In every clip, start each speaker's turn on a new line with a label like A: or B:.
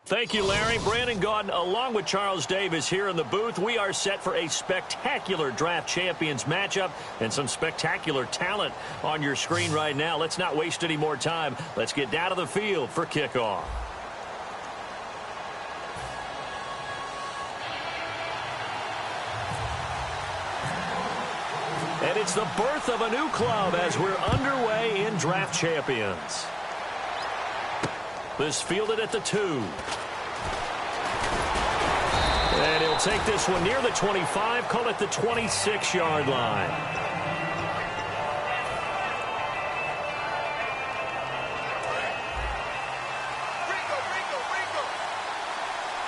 A: Thank you, Larry. Brandon Gaudin, along with Charles Davis here in the booth. We are set for a spectacular draft champions matchup and some spectacular talent on your screen right now. Let's not waste any more time. Let's get down to the field for kickoff. And it's the birth of a new club as we're underway in draft champions. This fielded at the 2. And he'll take this one near the 25, call it the 26-yard line.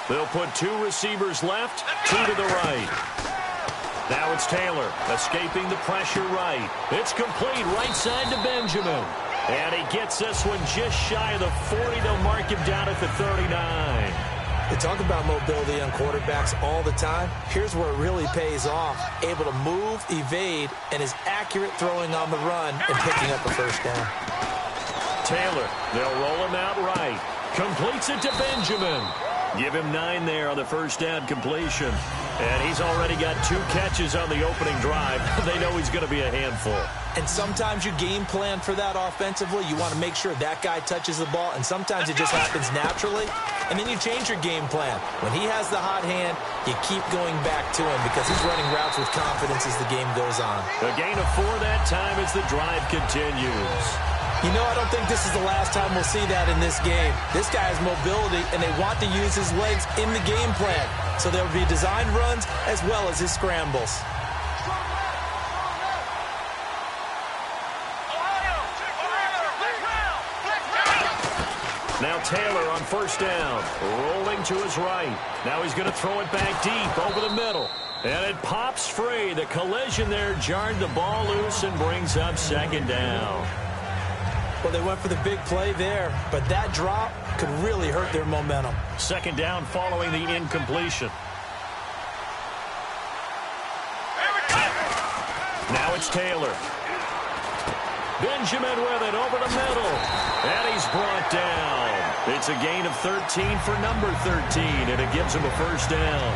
A: They'll put 2 receivers left, 2 to the right. Now it's Taylor, escaping the pressure right. It's complete right side to Benjamin. And he gets this one just shy of the 40. They'll mark him down at the 39.
B: They talk about mobility on quarterbacks all the time. Here's where it really pays off. Able to move, evade, and is accurate throwing on the run and picking up a first down.
A: Taylor, they'll roll him out right. Completes it to Benjamin. Give him 9 there on the first down completion. And he's already got 2 catches on the opening drive. They know he's going to be a handful.
B: And sometimes you game plan for that offensively. You want to make sure that guy touches the ball, and sometimes it just happens naturally. And then you change your game plan. When he has the hot hand, you keep going back to him because he's running routes with confidence as the game goes on.
A: A gain of 4 that time as the drive continues.
B: You know, I don't think this is the last time we'll see that in this game. This guy has mobility, and they want to use his legs in the game plan. So there will be designed runs as well as his scrambles.
A: Now Taylor on first down, rolling to his right. Now he's going to throw it back deep over the middle. And it pops free. The collision there jarred the ball loose and brings up second down.
B: Well, they went for the big play there, but that drop could really hurt their momentum.
A: Second down following the incompletion. Now it's Taylor. Benjamin with it over the middle. And he's brought down. It's a gain of 13 for number 13, and it gives him a first down.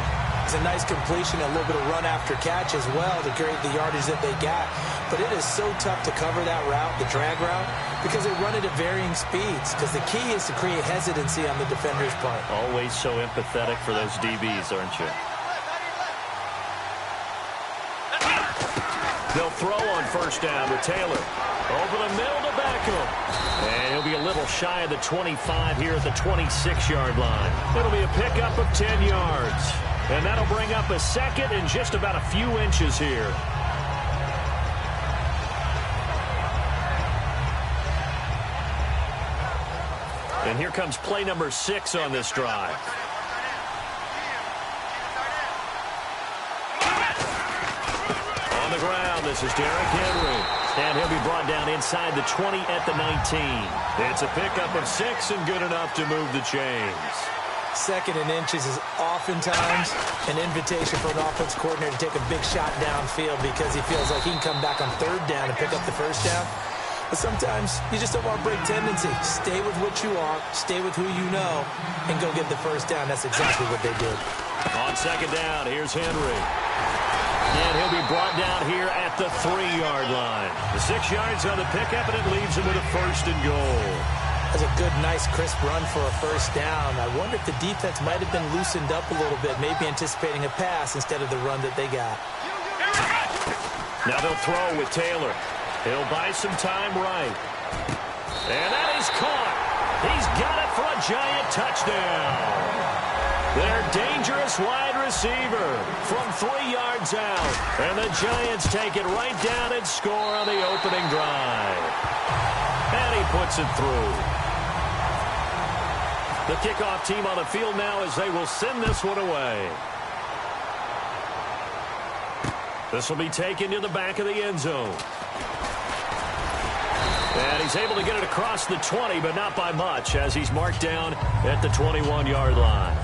B: It's a nice completion, a little bit of run after catch as well to create the yardage that they got. But it is so tough to cover that route, the drag route, because they run it at varying speeds. Because the key is to create hesitancy on the defender's part.
A: Always so empathetic for those DBs, aren't you? They'll throw on first down with Taylor. Over the middle to Beckham. And he'll be a little shy of the 25 here at the 26-yard line. It'll be a pickup of 10 yards. And that'll bring up a second and just about a few inches here. And here comes play number 6 on this drive. On the ground, this is Derrick Henry. And he'll be brought down inside the 20 at the 19. It's a pickup of 6 and good enough to move the chains.
B: Second and inches is oftentimes an invitation for an offense coordinator to take a big shot downfield because he feels like he can come back on third down and pick up the first down. But sometimes you just don't want to break tendency. Stay with what you are, stay with who you know, and go get the first down. That's exactly what they did.
A: On second down, here's Henry. And he'll be brought down here at the 3-yard line. The 6 yards on the pickup, and it leaves him with a first and goal.
B: That's a good, nice, crisp run for a first down. I wonder if the defense might have been loosened up a little bit, maybe anticipating a pass instead of the run that they got.
A: Now they'll throw with Taylor. He'll buy some time right. And that is caught. He's got it for a giant touchdown. Their dangerous wide receiver from 3 yards out. And the Giants take it right down and score on the opening drive. And he puts it through. The kickoff team on the field now as they will send this one away. This will be taken to the back of the end zone. And he's able to get it across the 20, but not by much, as he's marked down at the 21-yard line.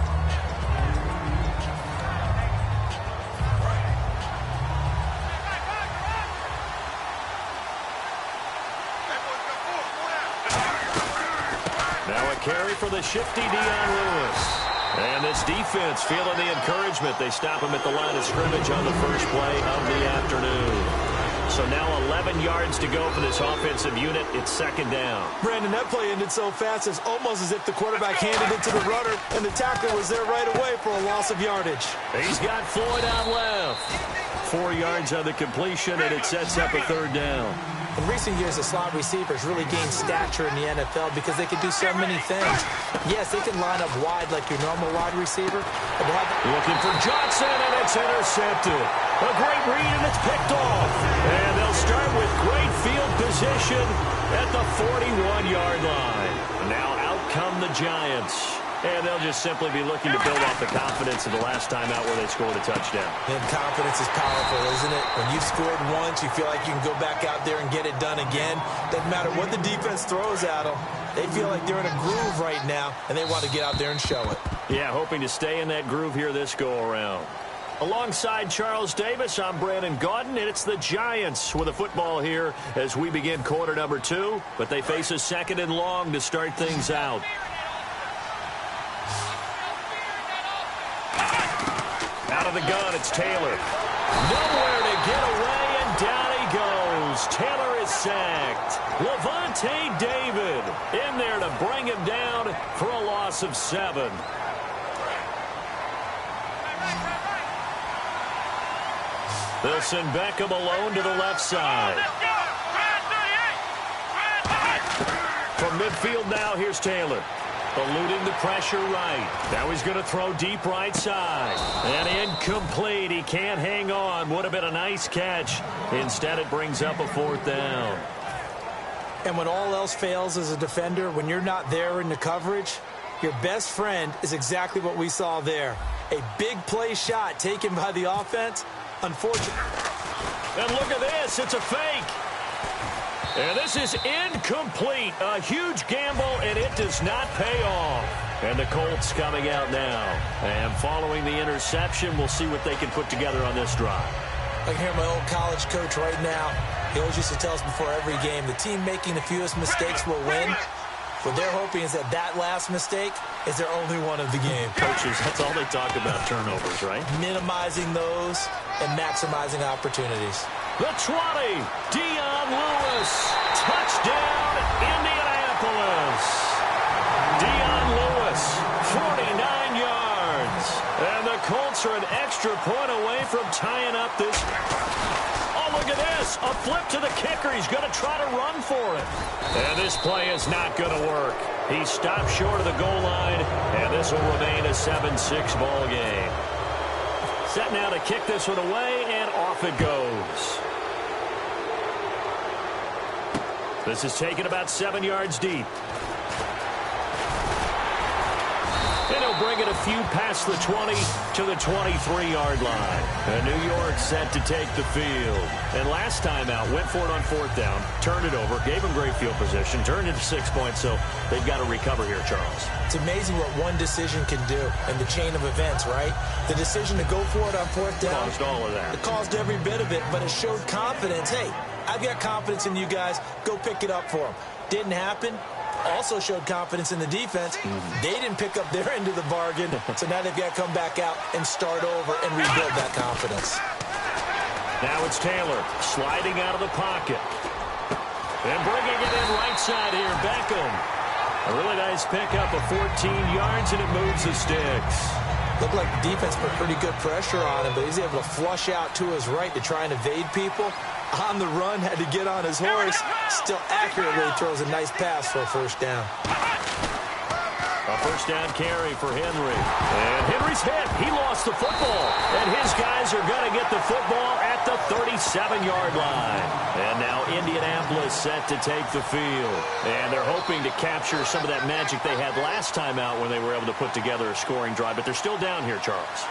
A: carry for the shifty Dion Lewis. And this defense feeling the encouragement. They stop him at the line of scrimmage on the first play of the afternoon. So now 11 yards to go for this offensive unit. It's second down.
B: Brandon, that play ended so fast, it's almost as if the quarterback handed it to the runner, and the tackler was there right away for a loss of yardage.
A: He's got Floyd out left. 4 yards on the completion, and it sets up a third down.
B: In recent years, the slot receivers really gained stature in the NFL because they can do so many things. Yes, they can line up wide like your normal wide receiver.
A: Looking for Johnson, and it's intercepted. A great read, and it's picked off. And they'll start with great field position at the 41-yard line. Now out come the Giants. And they'll just simply be looking to build off the confidence of the last time out where they scored a touchdown.
B: And confidence is powerful, isn't it? When you've scored once, you feel like you can go back out there and get it done again. Doesn't matter what the defense throws at them. They feel like they're in a groove right now, and they want to get out there and show it.
A: Yeah, hoping to stay in that groove here this go-around. Alongside Charles Davis, I'm Brandon Gaudin, and it's the Giants with a football here as we begin quarter number 2. But they face a second and long to start things out. Out of the gun, it's Taylor. Nowhere to get away, and down he goes. Taylor is sacked. Levante David in there to bring him down for a loss of 7. They'll send Beckham alone to the left side. From midfield now, here's Taylor. Eluding the pressure right. Now he's going to throw deep right side. And incomplete. He can't hang on. Would have been a nice catch. Instead, it brings up a fourth down.
B: And when all else fails as a defender, when you're not there in the coverage, your best friend is exactly what we saw there. A big play shot taken by the offense. Unfortunately.
A: And look at this. It's a fake. And this is incomplete. A huge gamble, and it does not pay off. And the Colts coming out now. And following the interception, we'll see what they can put together on this drive.
B: I can hear my old college coach right now. He always used to tell us before every game, the team making the fewest mistakes will win. What they're hoping is that that last mistake is their only one of the game.
A: Coaches, that's all they talk about, turnovers, right?
B: Minimizing those and maximizing opportunities.
A: The 20, Dion Lewis, touchdown, Indianapolis. Dion Lewis, 49 yards. And the Colts are an extra point away from tying up this. Oh, look at this. A flip to the kicker. He's going to try to run for it. And this play is not going to work. He stopped short of the goal line, and this will remain a 7-6 ball game. Set now to kick this one away, and off it goes. This is taken about 7 yards deep. And he'll bring it a few past the 20 to the 23-yard line. And New York set to take the field. And last time out, went for it on fourth down, turned it over, gave him great field position, turned it to 6 points, so they've got to recover here, Charles.
B: It's amazing what one decision can do in the chain of events, right? The decision to go for it on fourth down.
A: Caused all of that.
B: It caused every bit of it, but it showed confidence. Hey, I've got confidence in you guys. Go pick it up for them. Didn't happen. Also showed confidence in the defense. They didn't pick up their end of the bargain, so now they've got to come back out and start over and rebuild that confidence.
A: Now it's Taylor sliding out of the pocket. And bringing it in right side here, Beckham. A really nice pickup of 14 yards, and it moves the sticks.
B: Looked like the defense put pretty good pressure on him, but he's able to flush out to his right to try and evade people. On the run, had to get on his horse. Still accurately throws a nice pass for a first down.
A: A first down carry for Henry. And Henry's hit. He lost the football. And his guys are going to get the football at the 37-yard line. And now Indianapolis set to take the field. And they're hoping to capture some of that magic they had last time out when they were able to put together a scoring drive. But they're still down here, Charles.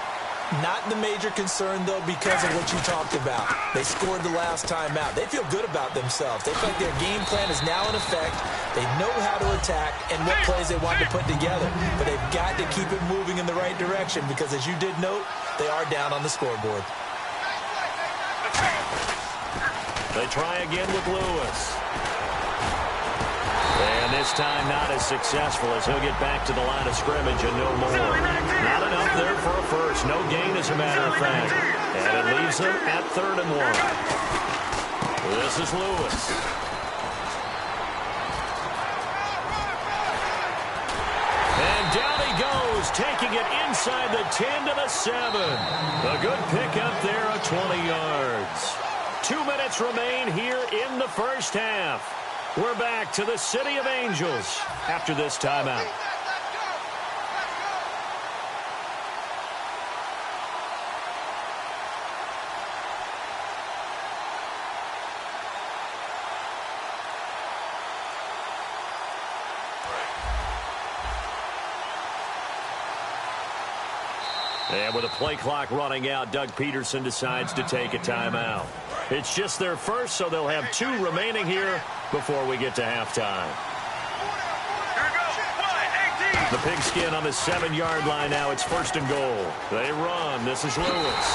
B: Not the major concern, though, because of what you talked about. They scored the last time out. They feel good about themselves. They feel like their game plan is now in effect. They know how to attack and what plays they want to put together. But they've got to keep it moving in the right direction because, as you did note, they are down on the scoreboard.
A: They try again with Lewis. And this time not as successful as he'll get back to the line of scrimmage and no more. Not enough there for a first. No gain, as a matter of fact. And it leaves them at 3rd and 1. This is Lewis. And down he goes, taking it inside the 10 to the 7. A good pickup there of 20 yards. 2 minutes remain here in the first half. We're back to the City of Angels after this timeout. And with a play clock running out, Doug Peterson decides to take a timeout. It's just their first, so they'll have 2 remaining here before we get to halftime. The pigskin on the 7-yard line now. It's 1st and goal. They run. This is Lewis.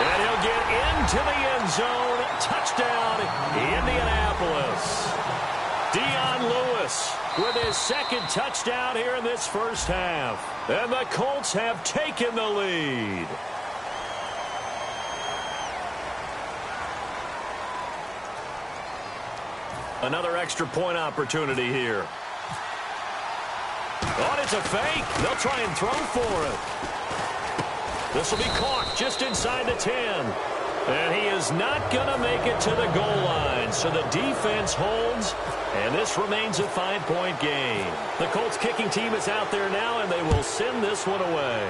A: And he'll get into the end zone. Touchdown, Indianapolis. Dion Lewis with his 2nd touchdown here in this first half. And the Colts have taken the lead. Another extra point opportunity here. Oh, and it's a fake. They'll try and throw for it. This will be caught just inside the 10. And he is not going to make it to the goal line. So the defense holds, and this remains a 5-point game. The Colts kicking team is out there now, and they will send this one away.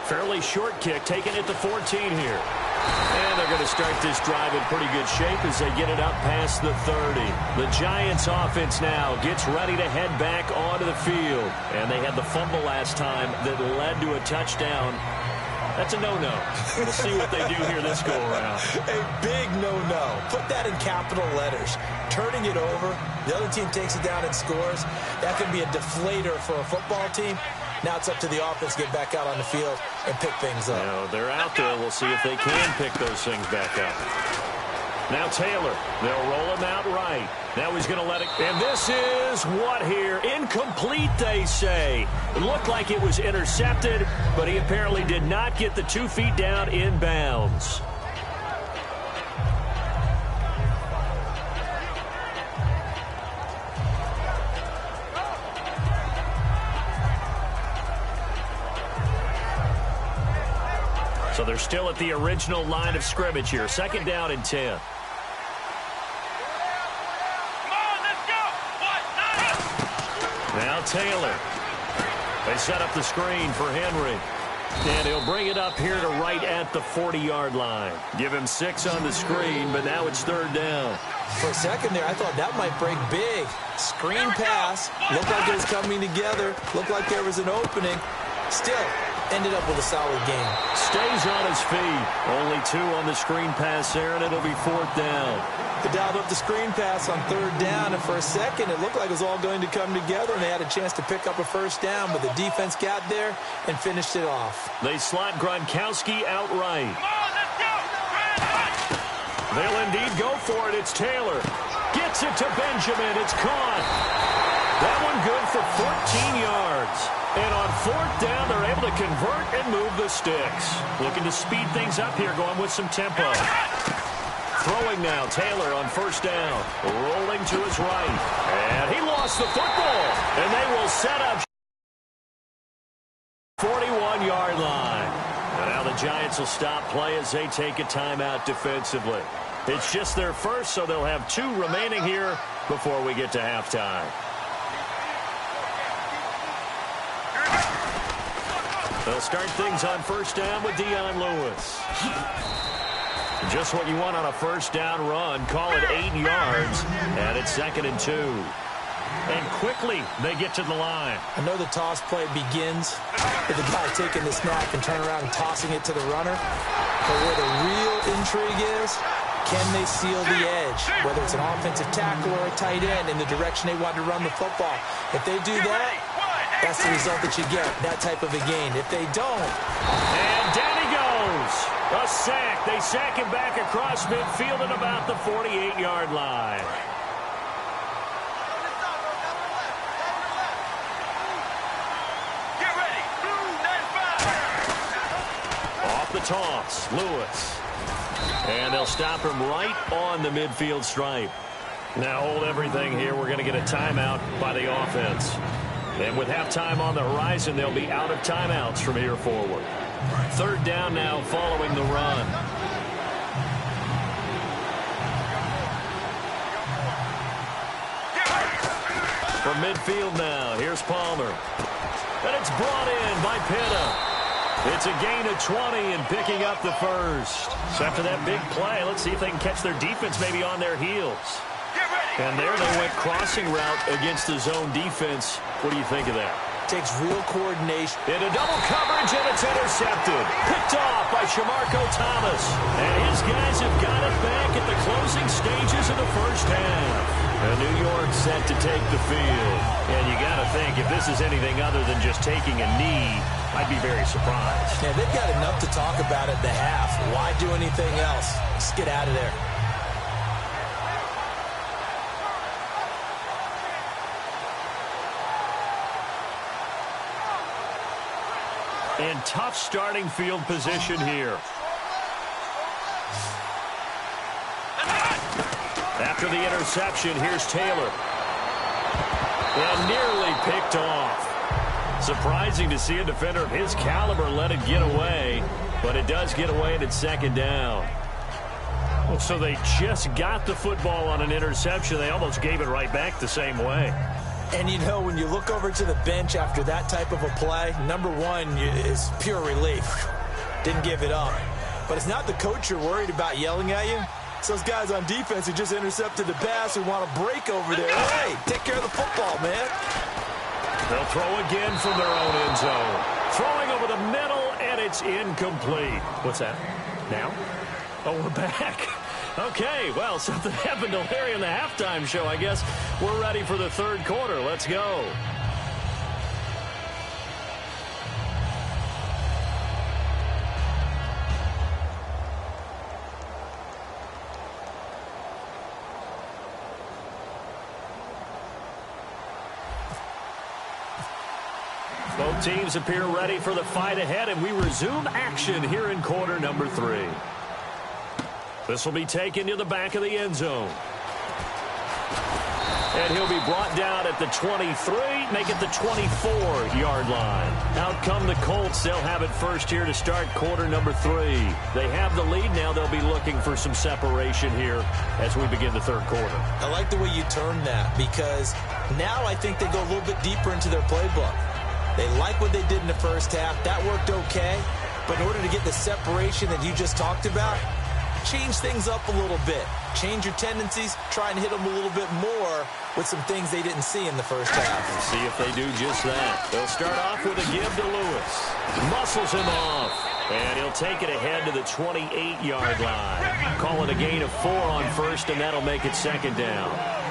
A: Fairly short kick, taking it to 14 here. And they're going to start this drive in pretty good shape as they get it up past the 30. The Giants offense now gets ready to head back onto the field. And they had the fumble last time that led to a touchdown. That's a no-no. We'll see what they do here this go-around.
B: A big no-no. Put that in capital letters. Turning it over, the other team takes it down and scores. That can be a deflator for a football team. Now it's up to the offense to get back out on the field and pick things up.
A: Now they're out there. We'll see if they can pick those things back up. Now Taylor. They'll roll him out right. Now he's going to let it. And this is what here? Incomplete, they say. It looked like it was intercepted, but he apparently did not get the 2 feet down in bounds. So they're still at the original line of scrimmage here. 2nd down and 10. Now Taylor. They set up the screen for Henry. And he'll bring it up here to right at the 40-yard line. Give him 6 on the screen, but now it's 3rd down.
B: For a second there, I thought that might break big. Screen pass. Looked like it was coming together. Looked like there was an opening. Still, ended up with a solid game.
A: Stays on his feet. Only 2 on the screen pass there, and it'll be 4th down.
B: They dialed up the screen pass on 3rd down, and for a second, it looked like it was all going to come together, and they had a chance to pick up a 1st down, but the defense got there and finished it off.
A: They slot Gronkowski outright. They'll indeed go for it. It's Taylor. Gets it to Benjamin. It's caught. That one good for 14 yards. And on 4th down, they're able to convert and move the sticks. Looking to speed things up here, going with some tempo. Throwing now, Taylor on 1st down. Rolling to his right. And he lost the football. And they will set up 41-yard line. And now the Giants will stop play as they take a timeout defensively. It's just their first, so they'll have 2 remaining here before we get to halftime. They'll start things on 1st down with Dion Lewis. Just what you want on a 1st down run. Call it 8 yards. And it's 2nd and 2. And quickly they get to the line.
B: I know the toss play begins with the guy taking the snap and turning around and tossing it to the runner. But where the real intrigue is, can they seal the edge? Whether it's an offensive tackle or a tight end in the direction they want to run the football. If they do that, that's the result that you get, that type of a gain. If they don't.
A: And down he goes. A sack. They sack him back across midfield at about the 48-yard line. toss. Lewis. And they'll stop him right on the midfield stripe. Now hold everything here. We're going to get a timeout by the offense. And with halftime on the horizon, they'll be out of timeouts from here forward. Third down now following the run. From midfield now, here's Palmer. And it's brought in by Pitta. It's a gain of 20 and picking up the first. So after that big play, let's see if they can catch their defense maybe on their heels. And there they went crossing route against the zone defense. What do you think of that?
B: Takes real coordination.
A: Into double coverage, and it's intercepted. Picked off by Shamarko Thomas. And his guys have got it back at the closing stages of the first half. And New York set to take the field. And you got to think, if this is anything other than just taking a knee, I'd be very surprised.
B: Yeah, they've got enough to talk about at the half. Why do anything else? Just get out of there.
A: And tough starting field position here. After the interception, here's Taylor. And nearly picked off. Surprising to see a defender of his caliber let it get away, but it does get away and it's second down. So they just got the football on an interception. They almost gave it right back the same way.
B: And, you know, when you look over to the bench after that type of a play, number one is pure relief. Didn't give it up. But it's not the coach you're worried about yelling at you. It's those guys on defense who just intercepted the pass who want to break over there. Hey, take care of the football, man.
A: They'll throw again from their own end zone. Throwing over the middle, and it's incomplete. What's that? Now? Oh, we're back. Okay, well, something happened to Larry in the halftime show, I guess. We're ready for the third quarter. Let's go. Both teams appear ready for the fight ahead, and we resume action here in quarter number 3. This will be taken to the back of the end zone. And he'll be brought down at the 23, make it the 24-yard line. Out come the Colts. They'll have it first here to start quarter number 3. They have the lead now. They'll be looking for some separation here as we begin the third quarter.
B: I like the way you turned that because now I think they go a little bit deeper into their playbook. They like what they did in the first half. That worked okay. But in order to get the separation that you just talked about, change things up a little bit. Change your tendencies. Try and hit them a little bit more with some things they didn't see in the first half.
A: Let's see if they do just that. They'll start off with a give to Lewis. Muscles him off. And he'll take it ahead to the 28-yard line. Call it a gain of 4 on first, and that'll make it second down.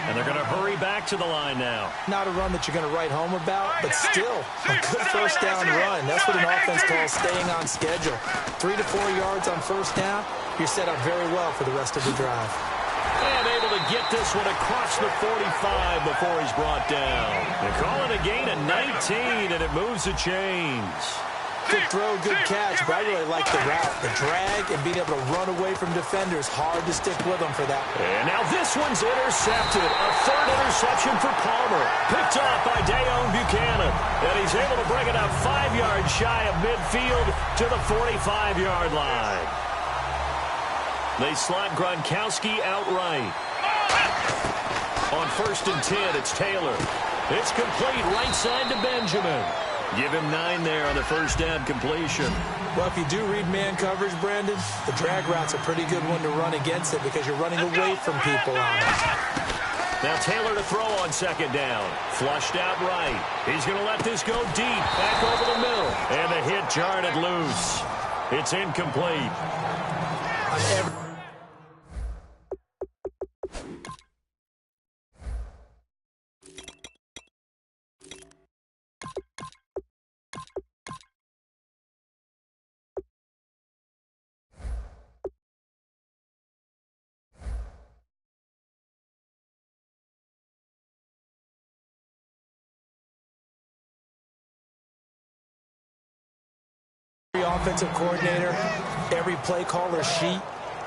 A: And they're going to hurry back to the line now.
B: Not a run that you're going to write home about, but still a good first down run. That's what an offense calls staying on schedule. 3 to 4 yards on first down. You're set up very well for the rest of the drive.
A: And able to get this one across the 45 before he's brought down. They call it a gain of 19, and it moves the chains.
B: Good throw, good catch, but I really like the route. The drag and being able to run away from defenders. Hard to stick with them for that.
A: And now this one's intercepted. A third interception for Palmer. Picked off by Dayon Buchanan. And he's able to bring it up 5 yards shy of midfield to the 45-yard line. They slot Gronkowski outright. On 1st and 10, it's Taylor. It's complete right side to Benjamin. Give him 9 there on the first down completion.
B: Well, if you do read man coverage, Brandon, the drag route's a pretty good one to run against it because you're running away from people on it.
A: Now Taylor to throw on second down. Flushed out right. He's going to let this go deep. Back over the middle. And the hit jarred it loose. It's incomplete.
B: On every offensive coordinator every play caller sheet,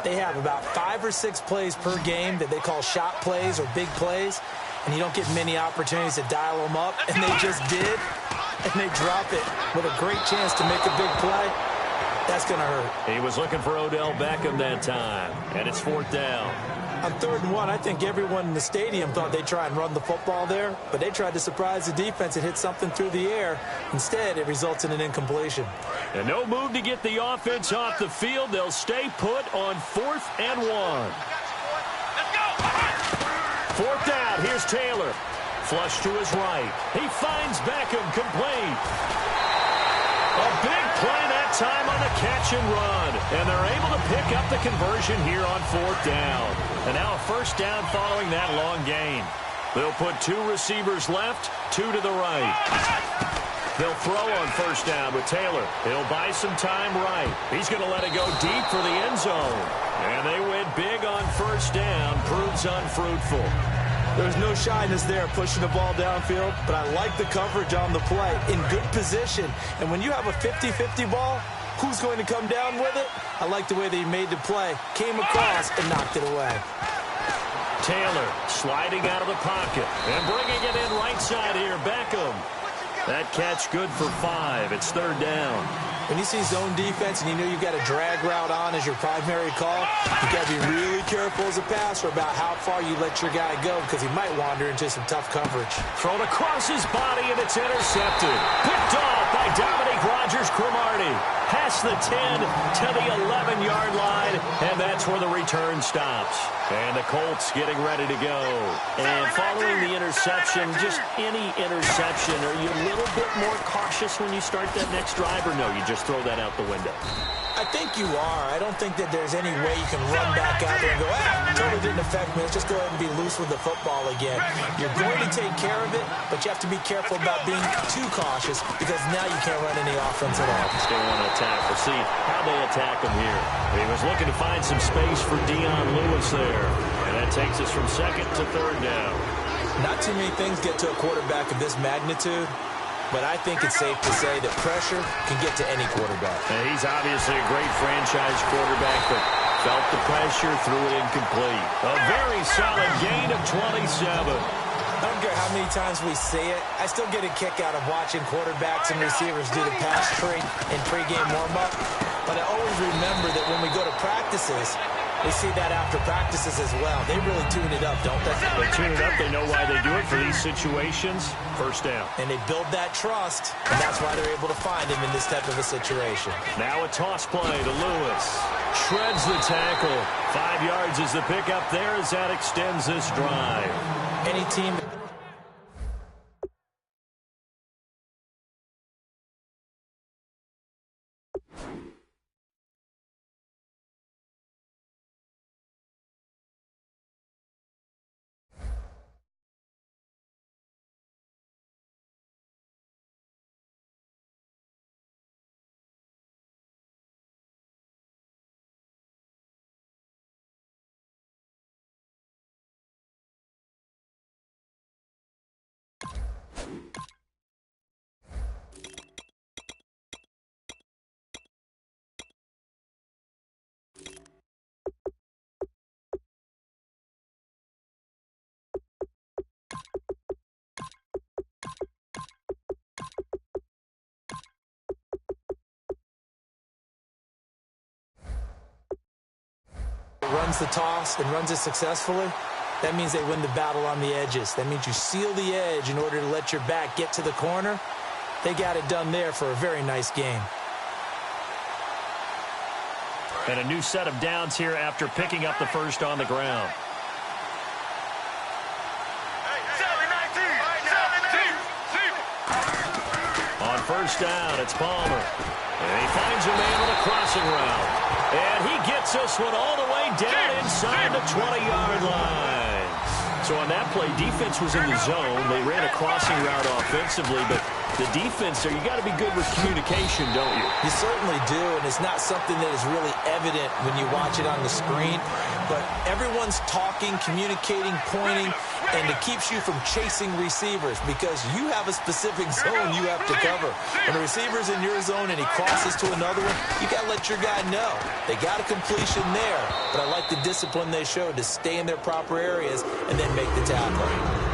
B: they have about 5 or 6 plays per game that they call shot plays or big plays, and you don't get many opportunities to dial them up, and they just did, and they drop it with a great chance to make a big play. That's going to hurt.
A: He was looking for Odell Beckham that time, and it's 4th down.
B: On 3rd and 1, I think everyone in the stadium thought they'd try and run the football there, but they tried to surprise the defense and hit something through the air. Instead, it results in an incompletion.
A: And no move to get the offense off the field. They'll stay put on 4th and 1. 4th down, here's Taylor. Flush to his right. He finds Beckham, complete. A big play that time on the catch and run. And they're able to pick up the conversion here on 4th down. And now a 1st down following that long gain. They'll put 2 receivers left, 2 to the right. They'll throw on 1st down with Taylor. He'll buy some time right. He's going to let it go deep for the end zone. And they went big on 1st down. Proves unfruitful.
B: There's no shyness there pushing the ball downfield, but I like the coverage on the play. In good position. And when you have a 50-50 ball, who's going to come down with it? I like the way that he made the play, came across, and knocked it away.
A: Taylor sliding out of the pocket and bringing it in right side here. Beckham. That catch good for 5. It's 3rd down.
B: When you see zone defense and you know you've got a drag route on as your primary call, you've got to be really careful as a passer about how far you let your guy go because he might wander into some tough coverage.
A: Thrown across his body, and it's intercepted. Picked off by Dominique Rodgers-Cromartie. Past the 10 to the 11-yard line, and that's where the return stops. And the Colts getting ready to go. And following the interception, just any interception, are you a little bit more cautious when you start that next drive, or no, you just throw that out the window?
B: I think you are. I don't think that there's any way you can run back out there and go, totally didn't affect me. Let's just go ahead and be loose with the football again. You're going to take care of it, but you have to be careful about being too cautious because now you can't run any offense at all.
A: Still want to attack. We'll see how they attack him here. He was looking to find some space for Dion Lewis there, and that takes us from 2nd to 3rd down.
B: Not too many things get to a quarterback of this magnitude, but I think it's safe to say that pressure can get to any quarterback.
A: And he's obviously a great franchise quarterback, but felt the pressure, threw it incomplete. A very solid gain of 27.
B: I don't care how many times we see it. I still get a kick out of watching quarterbacks and receivers do the pass tree in pregame warm-up. But I always remember that when we go to practices, we see that after practices as well. They really tune it up, don't they?
A: They tune it up. They know why they do it for these situations. 1st down.
B: And they build that trust, and that's why they're able to find him in this type of a situation.
A: Now a toss play to Lewis. Shreds the tackle. 5 yards is the pickup there as that extends this drive.
B: Any team... runs the toss and runs it successfully, that means they win the battle on the edges. That means you seal the edge in order to let your back get to the corner. They got it done there for a very nice game.
A: And a new set of downs here after picking up the first on the ground. On 1st down, it's Palmer. And he finds a man on a crossing route. And he gets this one all the way down inside the 20-yard line. So on that play, defense was in the zone. They ran a crossing route offensively, but the defense there, you got to be good with communication, don't you?
B: You certainly do, and it's not something that is really evident when you watch it on the screen. but everyone's talking, communicating, pointing, and it keeps you from chasing receivers because you have a specific zone you have to cover. When a receiver's in your zone and he crosses to another one, you got to let your guy know. They got a completion there, but I like the discipline they showed to stay in their proper areas and then make the tackle.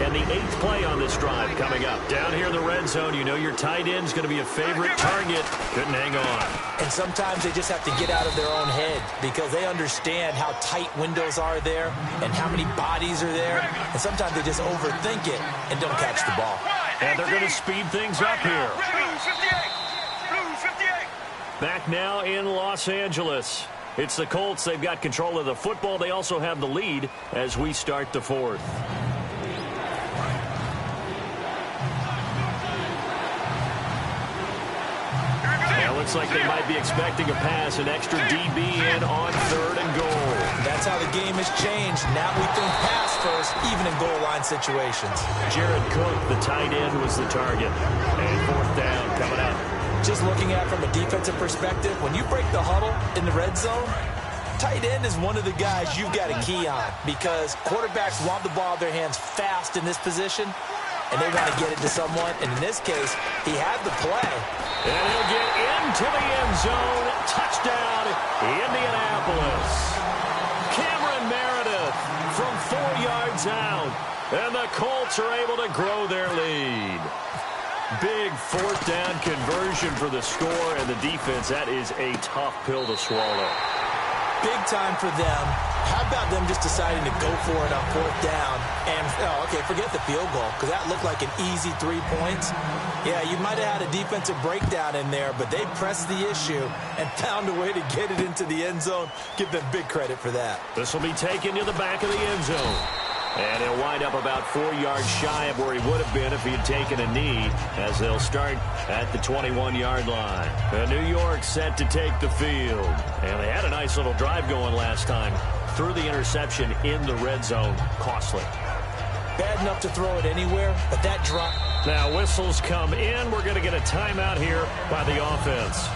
A: And the 8th play on this drive coming up. Down here in the red zone, you know your tight end's going to be a favorite target. Couldn't hang on.
B: And sometimes they just have to get out of their own head because they understand how tight windows are there and how many bodies are there. And sometimes they just overthink it and don't catch the ball.
A: And they're going to speed things up here. Back now in Los Angeles. It's the Colts. They've got control of the football. They also have the lead as we start the 4th. Looks like they might be expecting a pass, an extra DB in on 3rd and goal.
B: That's how the game has changed. Now we think pass first, even in goal line situations.
A: Jared Cook, the tight end, was the target. And 4th down coming up.
B: Just looking at it from a defensive perspective, when you break the huddle in the red zone, tight end is one of the guys you've got to key on because quarterbacks want the ball in their hands fast in this position, and they want to get it to someone. And in this case, he had the play.
A: And he'll get into the end zone. Touchdown, Indianapolis. Cameron Meredith from 4 yards out. And the Colts are able to grow their lead. Big 4th down conversion for the score, and the defense, that is a tough pill to swallow.
B: Big time for them. How about them just deciding to go for it on 4th down? And, okay, forget the field goal, because that looked like an easy 3 points. Yeah, you might have had a defensive breakdown in there, but they pressed the issue and found a way to get it into the end zone. Give them big credit for that.
A: This will be taken to the back of the end zone. And he'll wind up about 4 yards shy of where he would have been if he had taken a knee, as they'll start at the 21-yard line. New York set to take the field. And they had a nice little drive going last time. Threw the interception in the red zone. Costly.
B: Bad enough to throw it anywhere, but that drop.
A: Now whistles come in. We're going to get a timeout here by the offense.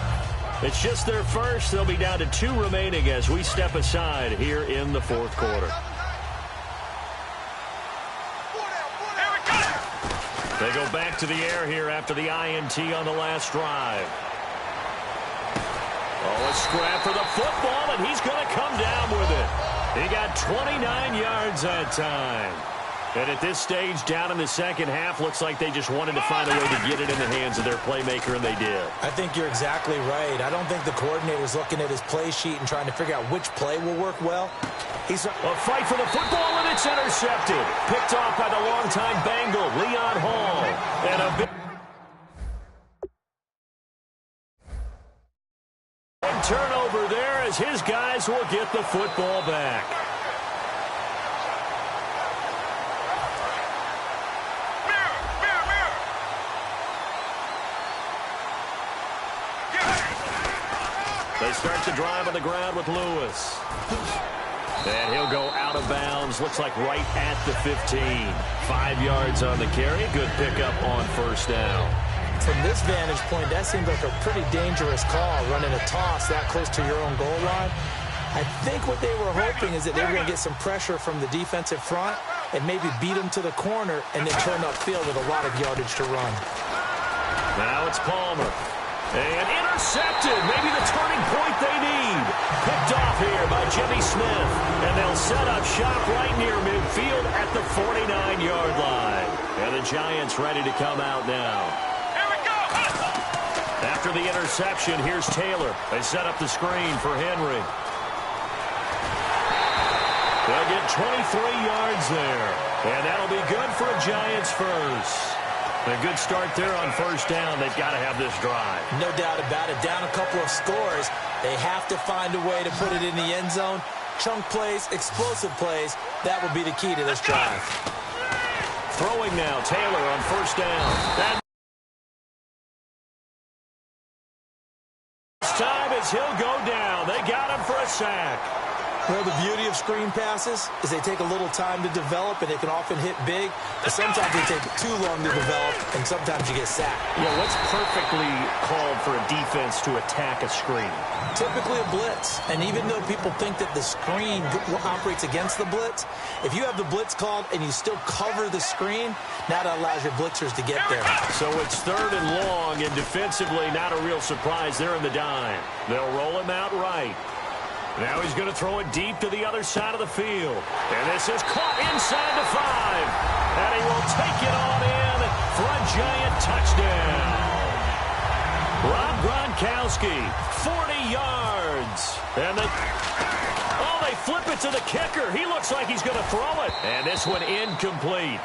A: It's just their first. They'll be down to 2 remaining as we step aside here in the 4th quarter. They go back to the air here after the INT on the last drive. Oh, a scrap for the football, and he's going to come down with it. He got 29 yards that time. And at this stage, down in the second half, looks like they just wanted to find a way to get it in the hands of their playmaker, and they did.
B: I think you're exactly right. I don't think the coordinator's looking at his play sheet and trying to figure out which play will work well. He's a
A: fight for the football, and it's intercepted. Picked off by the longtime Bengal, Leon Hall. And a big turnover there as his guys will get the football back. They start the drive on the ground with Lewis. And he'll go out of bounds. Looks like right at the 15. 5 yards on the carry. Good pickup on 1st down.
B: From this vantage point, that seems like a pretty dangerous call, running a toss that close to your own goal line. I think what they were hoping is that they were going to get some pressure from the defensive front and maybe beat them to the corner and then turn upfield with a lot of yardage to run.
A: Now it's Palmer. And intercepted. Maybe the turning point they need. Picked off here by Jimmy Smith. And they'll set up shop right near midfield at the 49-yard line. And the Giants ready to come out now.
C: Here we go.
A: After the interception, here's Taylor. They set up the screen for Henry. They'll get 23 yards there. And that'll be good for a Giants first. A good start there on 1st down. They've got to have this drive.
B: No doubt about it. Down a couple of scores. They have to find a way to put it in the end zone. Chunk plays, explosive plays. That will be the key to this drive.
A: Throwing now. Taylor on 1st down. This time as he'll go down. They got him for a sack.
B: Well, the beauty of screen passes is they take a little time to develop, and they can often hit big, but sometimes they take too long to develop, and sometimes you get sacked.
A: Yeah, what's perfectly called for a defense to attack a screen?
B: Typically a blitz, and even though people think that the screen operates against the blitz, if you have the blitz called and you still cover the screen, now that allows your blitzers to get there.
A: So it's 3rd and long, and defensively not a real surprise. They're in the dime. They'll roll him out right. Now he's going to throw it deep to the other side of the field. And this is caught inside the 5. And he will take it on in for a giant touchdown. Rob Gronkowski, 40 yards. And they flip it to the kicker. He looks like he's going to throw it. And this one incomplete.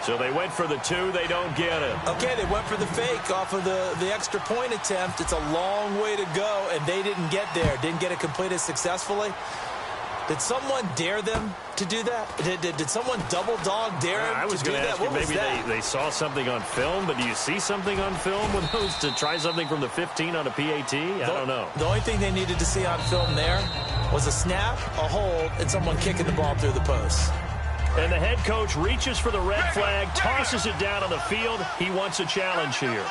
A: So they went for the 2. They don't get it.
B: Okay, they went for the fake off of the extra point attempt. It's a long way to go, and they didn't get there. Didn't get it completed successfully. Did someone dare them to do that? Did someone double dog dare them to do that?
A: I was going to ask you, maybe they saw something on film, but do you see something on film with those to try something from the 15 on a PAT? I don't know.
B: The only thing they needed to see on film there was a snap, a hold, and someone kicking the ball through the post.
A: And the head coach reaches for the red flag, tosses it down on the field. He wants a challenge here.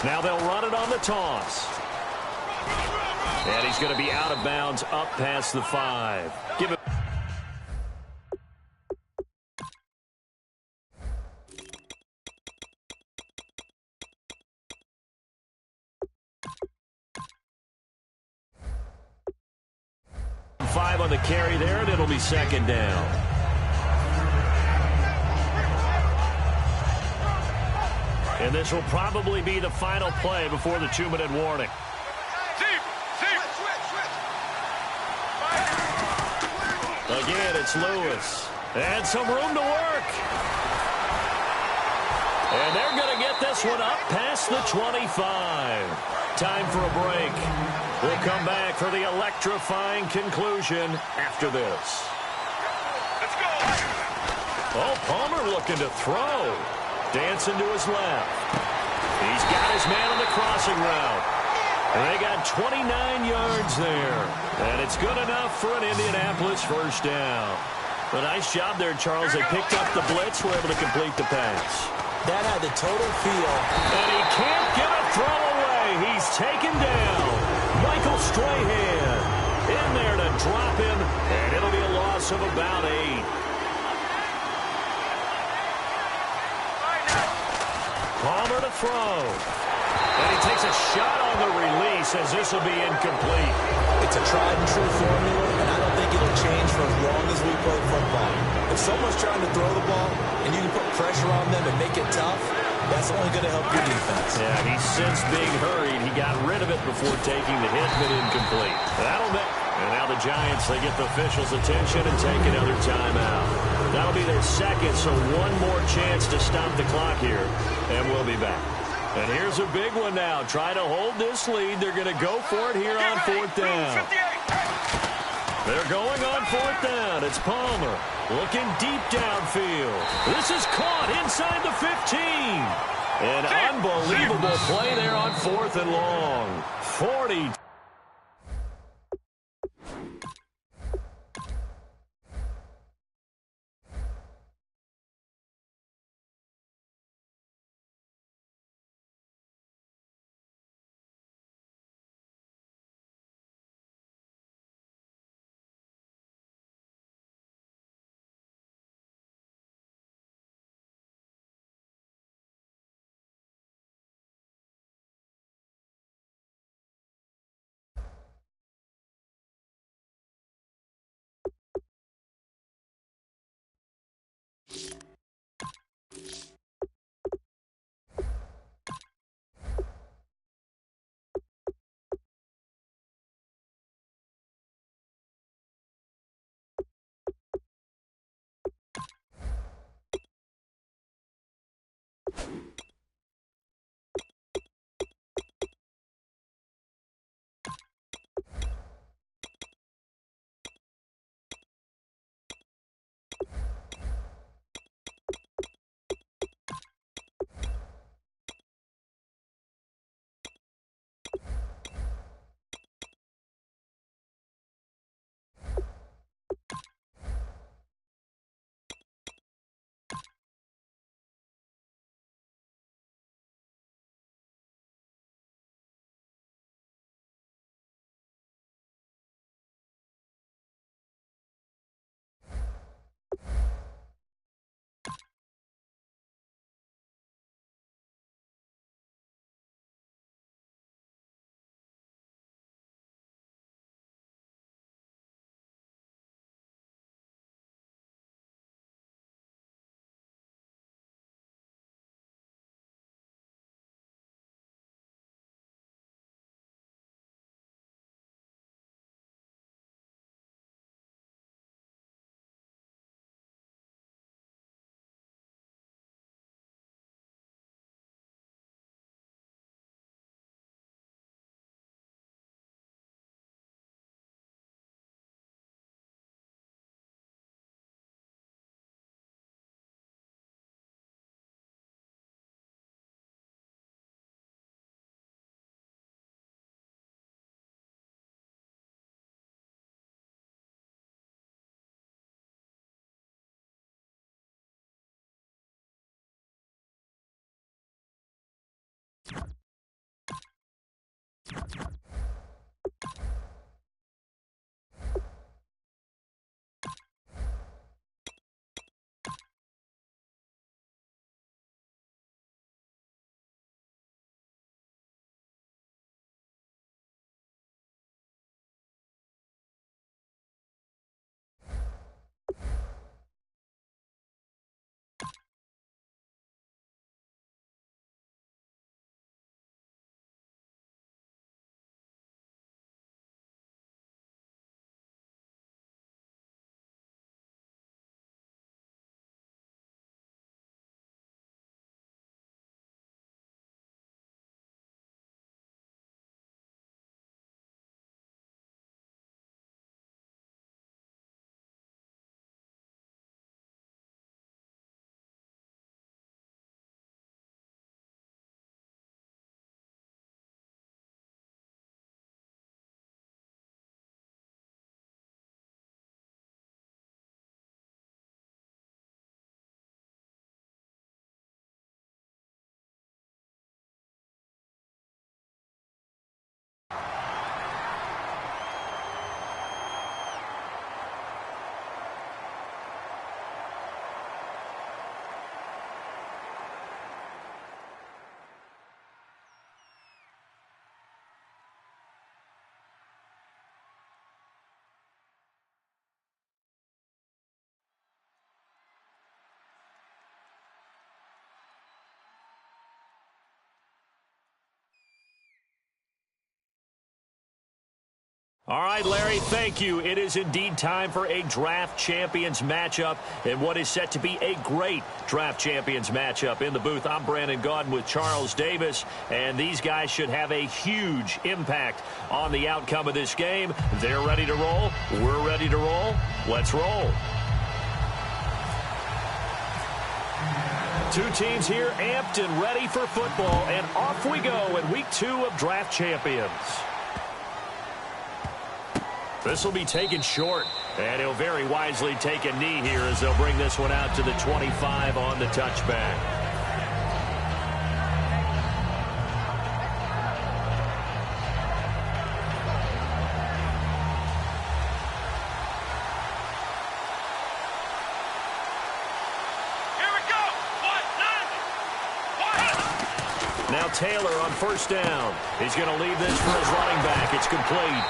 A: Now they'll run it on the toss. And he's going to be out of bounds up past the 5. Give it. On the carry there, and it'll be 2nd down. And this will probably be the final play before the 2-minute warning. Again, it's Lewis. And some room to work. And they're going to get this one up past the 25. Time for a break. We'll come back for the electrifying conclusion after this. Let's go. Oh, Palmer looking to throw. Dancing to his left. He's got his man on the crossing route. And they got 29 yards there. And it's good enough for an Indianapolis first down. A nice job there, Charles. They picked up the blitz, were able to complete the pass.
B: That had the total feel.
A: And he can't get a throw away. He's taken down. Michael Strahan in there to drop him, and it'll be a loss of about 8. Palmer to throw. And he takes a shot on the release as this will be incomplete.
B: It's a tried-and-true formula, and I don't think it'll change for as long as we play football. If someone's trying to throw the ball and you can put pressure on them and make it tough, that's only going to help your defense.
A: Yeah, he's since being hurried. He got rid of it before taking the hit, but incomplete. That'll be. And now the Giants, they get the officials' attention and take another timeout. That'll be their 2nd, so one more chance to stop the clock here, and we'll be back. And here's a big one now. Try to hold this lead. They're going to go for it here on 4th down. They're going on 4th down. It's Palmer looking deep downfield. This is caught inside the 15. An unbelievable play there on 4th and long. 40. All right, Larry, thank you. It is indeed time for a Draft Champions matchup and what is set to be a great Draft Champions matchup. In the booth, I'm Brandon Gaudin with Charles Davis, and these guys should have a huge impact on the outcome of this game. They're ready to roll. We're ready to roll. Let's roll. Two teams here amped and ready for football, and off we go in Week 2 of Draft Champions. This will be taken short, and he'll very wisely take a knee here as they'll bring this one out to the 25 on the touchback.
C: Here we go.
A: Now Taylor on first down. He's going to leave this for his running back. It's complete.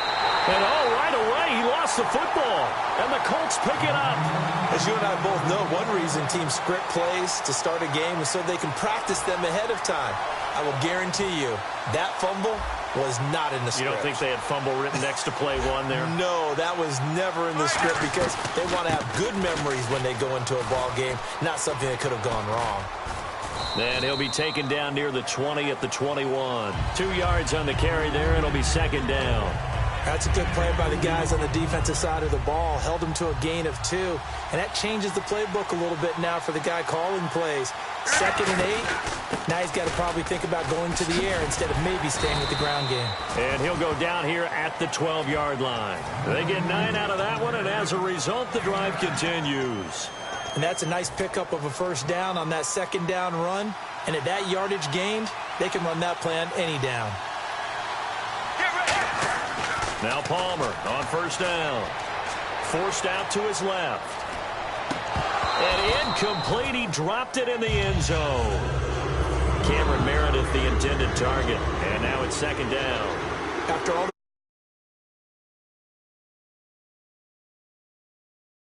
A: And right away, he lost the football. And the Colts pick it up.
B: As you and I both know, one reason teams script plays to start a game is so they can practice them ahead of time. I will guarantee you, that fumble was not in the script.
A: You don't think they had fumble written next to play one there?
B: No, that was never in the script because they want to have good memories when they go into a ball game, not something that could have gone wrong.
A: And he'll be taken down near the 20 at the 21. 2 yards on the carry there. It'll be second down.
B: That's a good play by the guys on the defensive side of the ball. Held him to a gain of 2. And that changes the playbook a little bit now for the guy calling plays. 2nd and 8. Now he's got to probably think about going to the air instead of maybe staying with the ground game.
A: And he'll go down here at the 12-yard line. They get 9 out of that one, and as a result, the drive continues.
B: And that's a nice pickup of a first down on that second down run. And at that yardage gained, they can run that play on any down.
A: Now Palmer on first down. Forced out to his left. And incomplete. He dropped it in the end zone. Cameron Meredith, the intended target. And now it's second down.
B: After all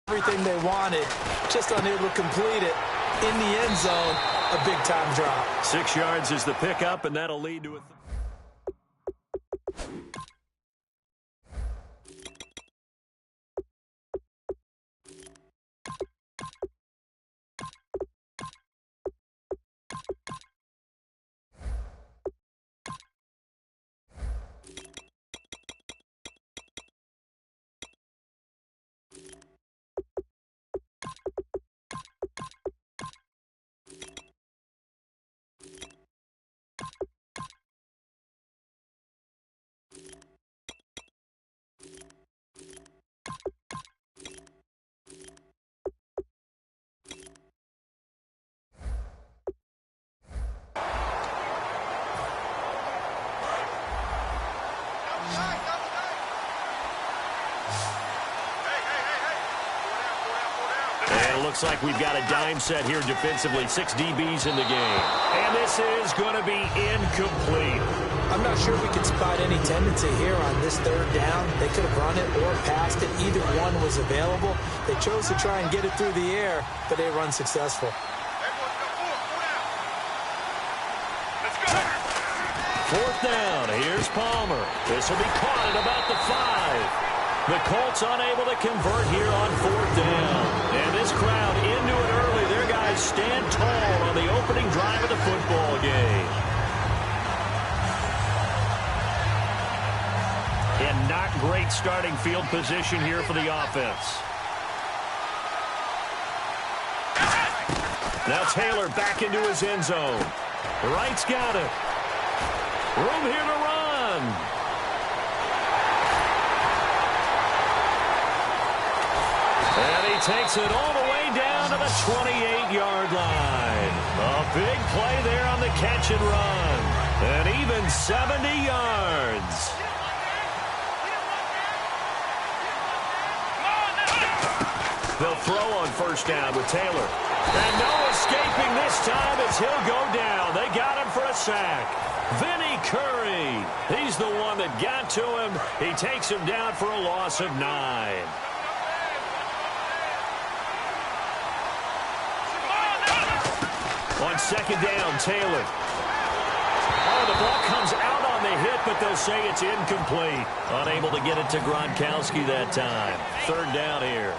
B: everything they wanted, just unable to complete it in the end zone, a big-time drop.
A: 6 yards is the pickup, and that'll lead to a And it looks like we've got a dime set here defensively. 6 DBs in the game. And this is going to be incomplete.
B: I'm not sure we can spot any tendency here on this third down. They could have run it or passed it. Either one was available. They chose to try and get it through the air, but they run successful.
A: Fourth down. Here's Palmer. This will be caught at about the 5. The Colts unable to convert here on fourth down. And this crowd into it early. Their guys stand tall on the opening drive of the football game. And not great starting field position here for the offense. Now Taylor back into his end zone. Wright's got it. Room here to run. And he takes it all the way down to the 28-yard line. A big play there on the catch and run. And even 70 yards. They'll throw on first down with Taylor. And no escaping this time as he'll go down. They got him for a sack. Vinny Curry. He's the one that got to him. He takes him down for a loss of 9. On second down, Taylor. Oh, the ball comes out on the hit, but they'll say it's incomplete. Unable to get it to Gronkowski that time. Third down here.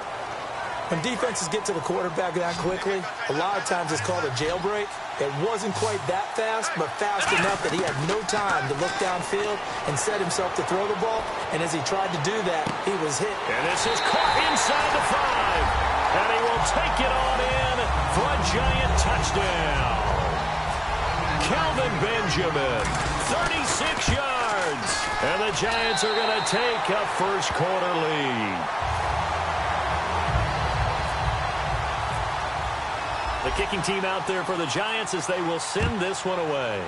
B: When defenses get to the quarterback that quickly, a lot of times it's called a jailbreak. It wasn't quite that fast, but fast enough that he had no time to look downfield and set himself to throw the ball. And as he tried to do that, he was hit.
A: And this is caught inside the 5. And he will take it on in for a giant touchdown. Kelvin Benjamin, 36 yards. And the Giants are going to take a first quarter lead. The kicking team out there for the Giants as they will send this one away.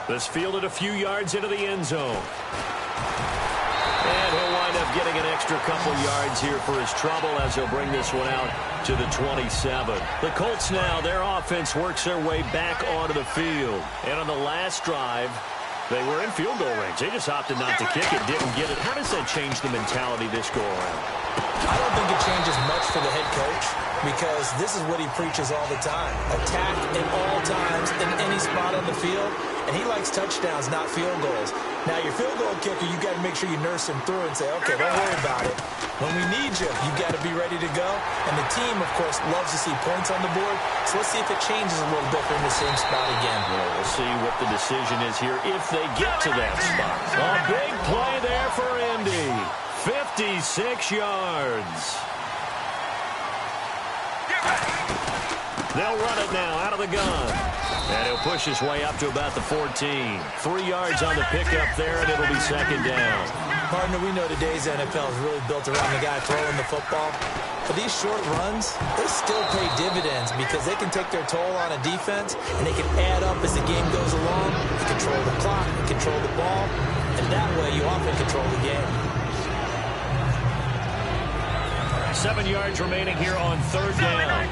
A: This fielded a few yards into the end zone. And he'll wind up getting an extra couple yards here for his trouble as he'll bring this one out to the 27. The Colts now, their offense works their way back onto the field. And on the last drive, they were in field goal range. They just opted not to kick it, didn't get it. How does that change the mentality this go around?
B: I don't think it changes much for the head coach because this is what he preaches all the time. Attack at all times in any spot on the field, and he likes touchdowns, not field goals. Now, your field goal kicker, you got to make sure you nurse him through and say, okay, don't worry about it. When we need you, you got to be ready to go. And the team, of course, loves to see points on the board. So let's see if it changes a little bit from the same spot again.
A: Well, we'll see what the decision is here if they get to that spot. A big play there for Indy. 56 yards. They'll run it now out of the gun. And he'll push his way up to about the 14. 3 yards on the pickup there, and it'll be second down.
B: Partner, we know today's NFL is really built around the guy throwing the football. But these short runs, they still pay dividends because they can take their toll on a defense, and they can add up as the game goes along. They control the clock, they control the ball, and that way you often control the game.
A: 7 yards remaining here on third down.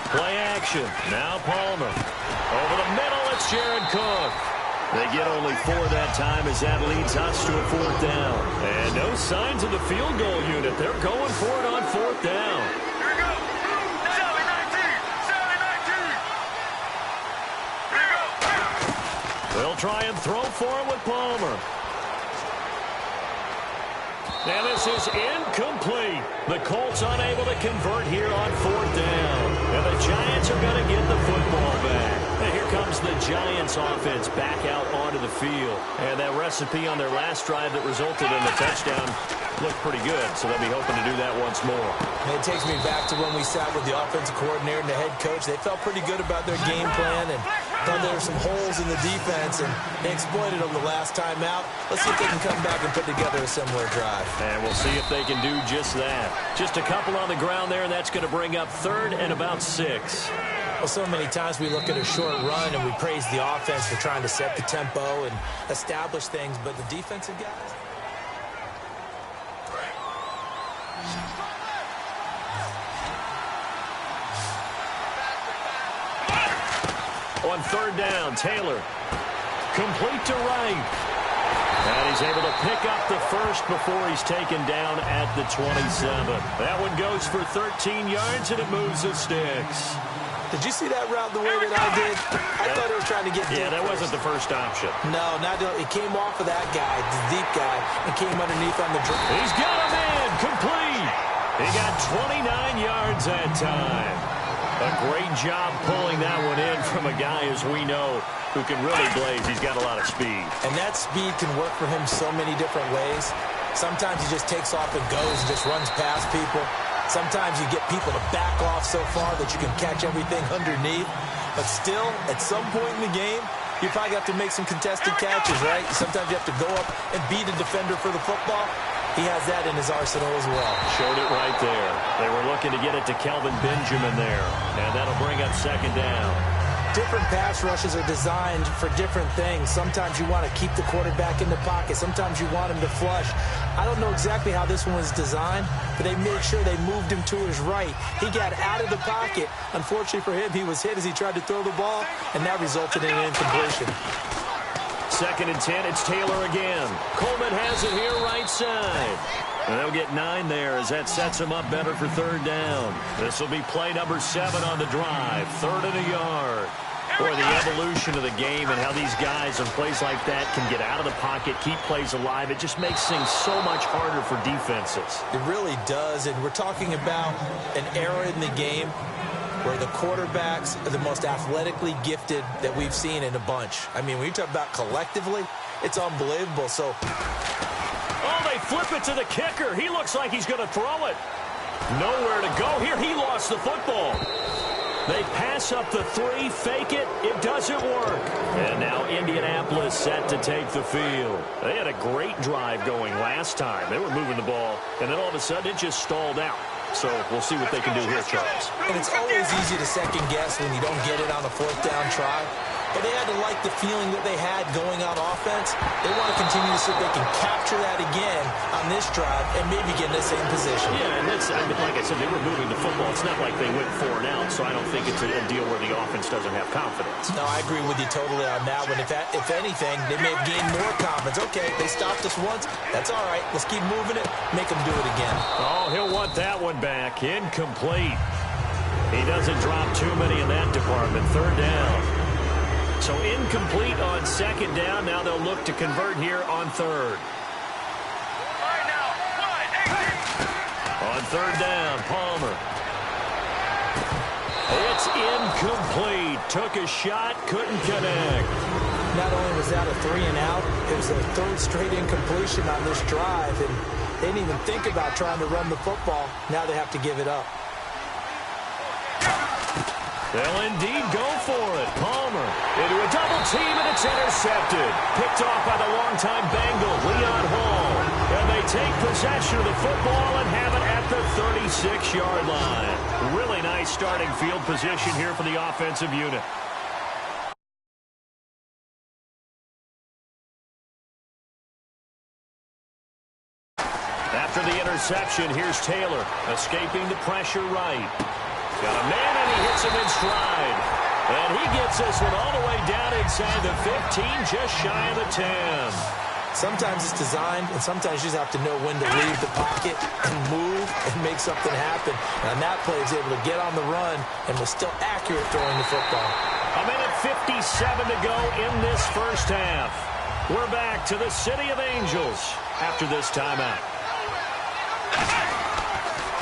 A: Play action. Now Palmer. Over the middle, it's Jared Cook. They get only 4 that time as that leads us to a fourth down. And no signs of the field goal unit. They're going for it on fourth down.
C: Here we go. 7-19. 7-19. Here we go.
A: They'll try and throw for it with Palmer. And this is incomplete. The Colts unable to convert here on fourth down. And the Giants are going to get the football back. And here comes the Giants offense back out onto the field. And that recipe on their last drive that resulted in a touchdown looked pretty good. So they'll be hoping to do that once more.
B: And it takes me back to when we sat with the offensive coordinator and the head coach. They felt pretty good about their game plan and thought there were some holes in the defense, and they exploited them the last time out. Let's see if they can come back and put together a similar drive.
A: And we'll see if they can do just that. Just a couple on the ground there, and that's going to bring up third and about 6.
B: Well, so many times we look at a short run and we praise the offense for trying to set the tempo and establish things, but the defensive guys...
A: On third down, Taylor. Complete to Wright. And he's able to pick up the first before he's taken down at the 27. That one goes for 13 yards, and it moves the sticks.
B: Did you see that route the way that I did? I thought he was trying to get deep.
A: Yeah, that wasn't the first option.
B: No, it came off of that guy, the deep guy, and came underneath on the drive.
A: He's got a man complete. He got 29 yards that time. A great job pulling that one in from a guy, as we know, who can really blaze. He's got a lot of speed.
B: And that speed can work for him so many different ways. Sometimes he just takes off and goes and just runs past people. Sometimes you get people to back off so far that you can catch everything underneath. But still, at some point in the game, you probably have to make some contested catches, right? Sometimes you have to go up and beat a defender for the football. He has that in his arsenal as well.
A: Showed it right there. They were looking to get it to Kelvin Benjamin there. And that'll bring up second down.
B: Different pass rushes are designed for different things. Sometimes you want to keep the quarterback in the pocket. Sometimes you want him to flush. I don't know exactly how this one was designed, but they made sure they moved him to his right. He got out of the pocket. Unfortunately for him, he was hit as he tried to throw the ball, and that resulted in an incompletion.
A: Second and 10, it's Taylor again. Coleman has it here right side. And they'll get 9 there as that sets him up better for third down. This will be play number 7 on the drive. 3rd and a yard. Boy, the evolution of the game and how these guys in plays like that can get out of the pocket, keep plays alive, it just makes things so much harder for defenses.
B: It really does, and we're talking about an era in the game where the quarterbacks are the most athletically gifted that we've seen in a bunch. I mean, when you talk about collectively, it's unbelievable. So,
A: oh, they flip it to the kicker. He looks like he's going to throw it. Nowhere to go here. He lost the football. They pass up the 3, fake it. It doesn't work. And now Indianapolis set to take the field. They had a great drive going last time. They were moving the ball, and then all of a sudden it just stalled out. So we'll see what they can do here, Charles.
B: And it's always easy to second guess when you don't get it on a 4th down try. But they had to like the feeling that they had going on offense. They want to continue to see if they can capture that again on this drive and maybe get in the same position.
A: Yeah, and that's, I mean, like I said, they were moving the football. It's not like they went 4 and out, so I don't think it's a deal where the offense doesn't have confidence.
B: No, I agree with you totally on that one. If anything, they may have gained more confidence. Okay, they stopped us once. That's all right. Let's keep moving it. Make them do it again.
A: Oh, he'll want that one back. Incomplete. He doesn't drop too many in that department. 3rd down. So incomplete on 2nd down. Now they'll look to convert here on 3rd. On 3rd down, Palmer. It's incomplete. Took a shot, couldn't connect.
B: Not only was that a 3 and out, it was a 3rd straight incompletion on this drive, and they didn't even think about trying to run the football. Now they have to give it up.
A: They'll indeed go for it. Palmer into a double team, and it's intercepted. Picked off by the longtime Bengal, Leon Hall. And they take possession of the football and have it at the 36-yard line. Really nice starting field position here for the offensive unit. After the interception, here's Taylor, escaping the pressure right. Got a man, and he hits him in stride. And he gets this one all the way down inside the 15, just shy of the 10.
B: Sometimes it's designed, and sometimes you just have to know when to leave the pocket and move and make something happen. And on that play, he was able to get on the run and was still accurate throwing the football.
A: A minute 57 to go in this first half. We're back to the City of Angels after this timeout.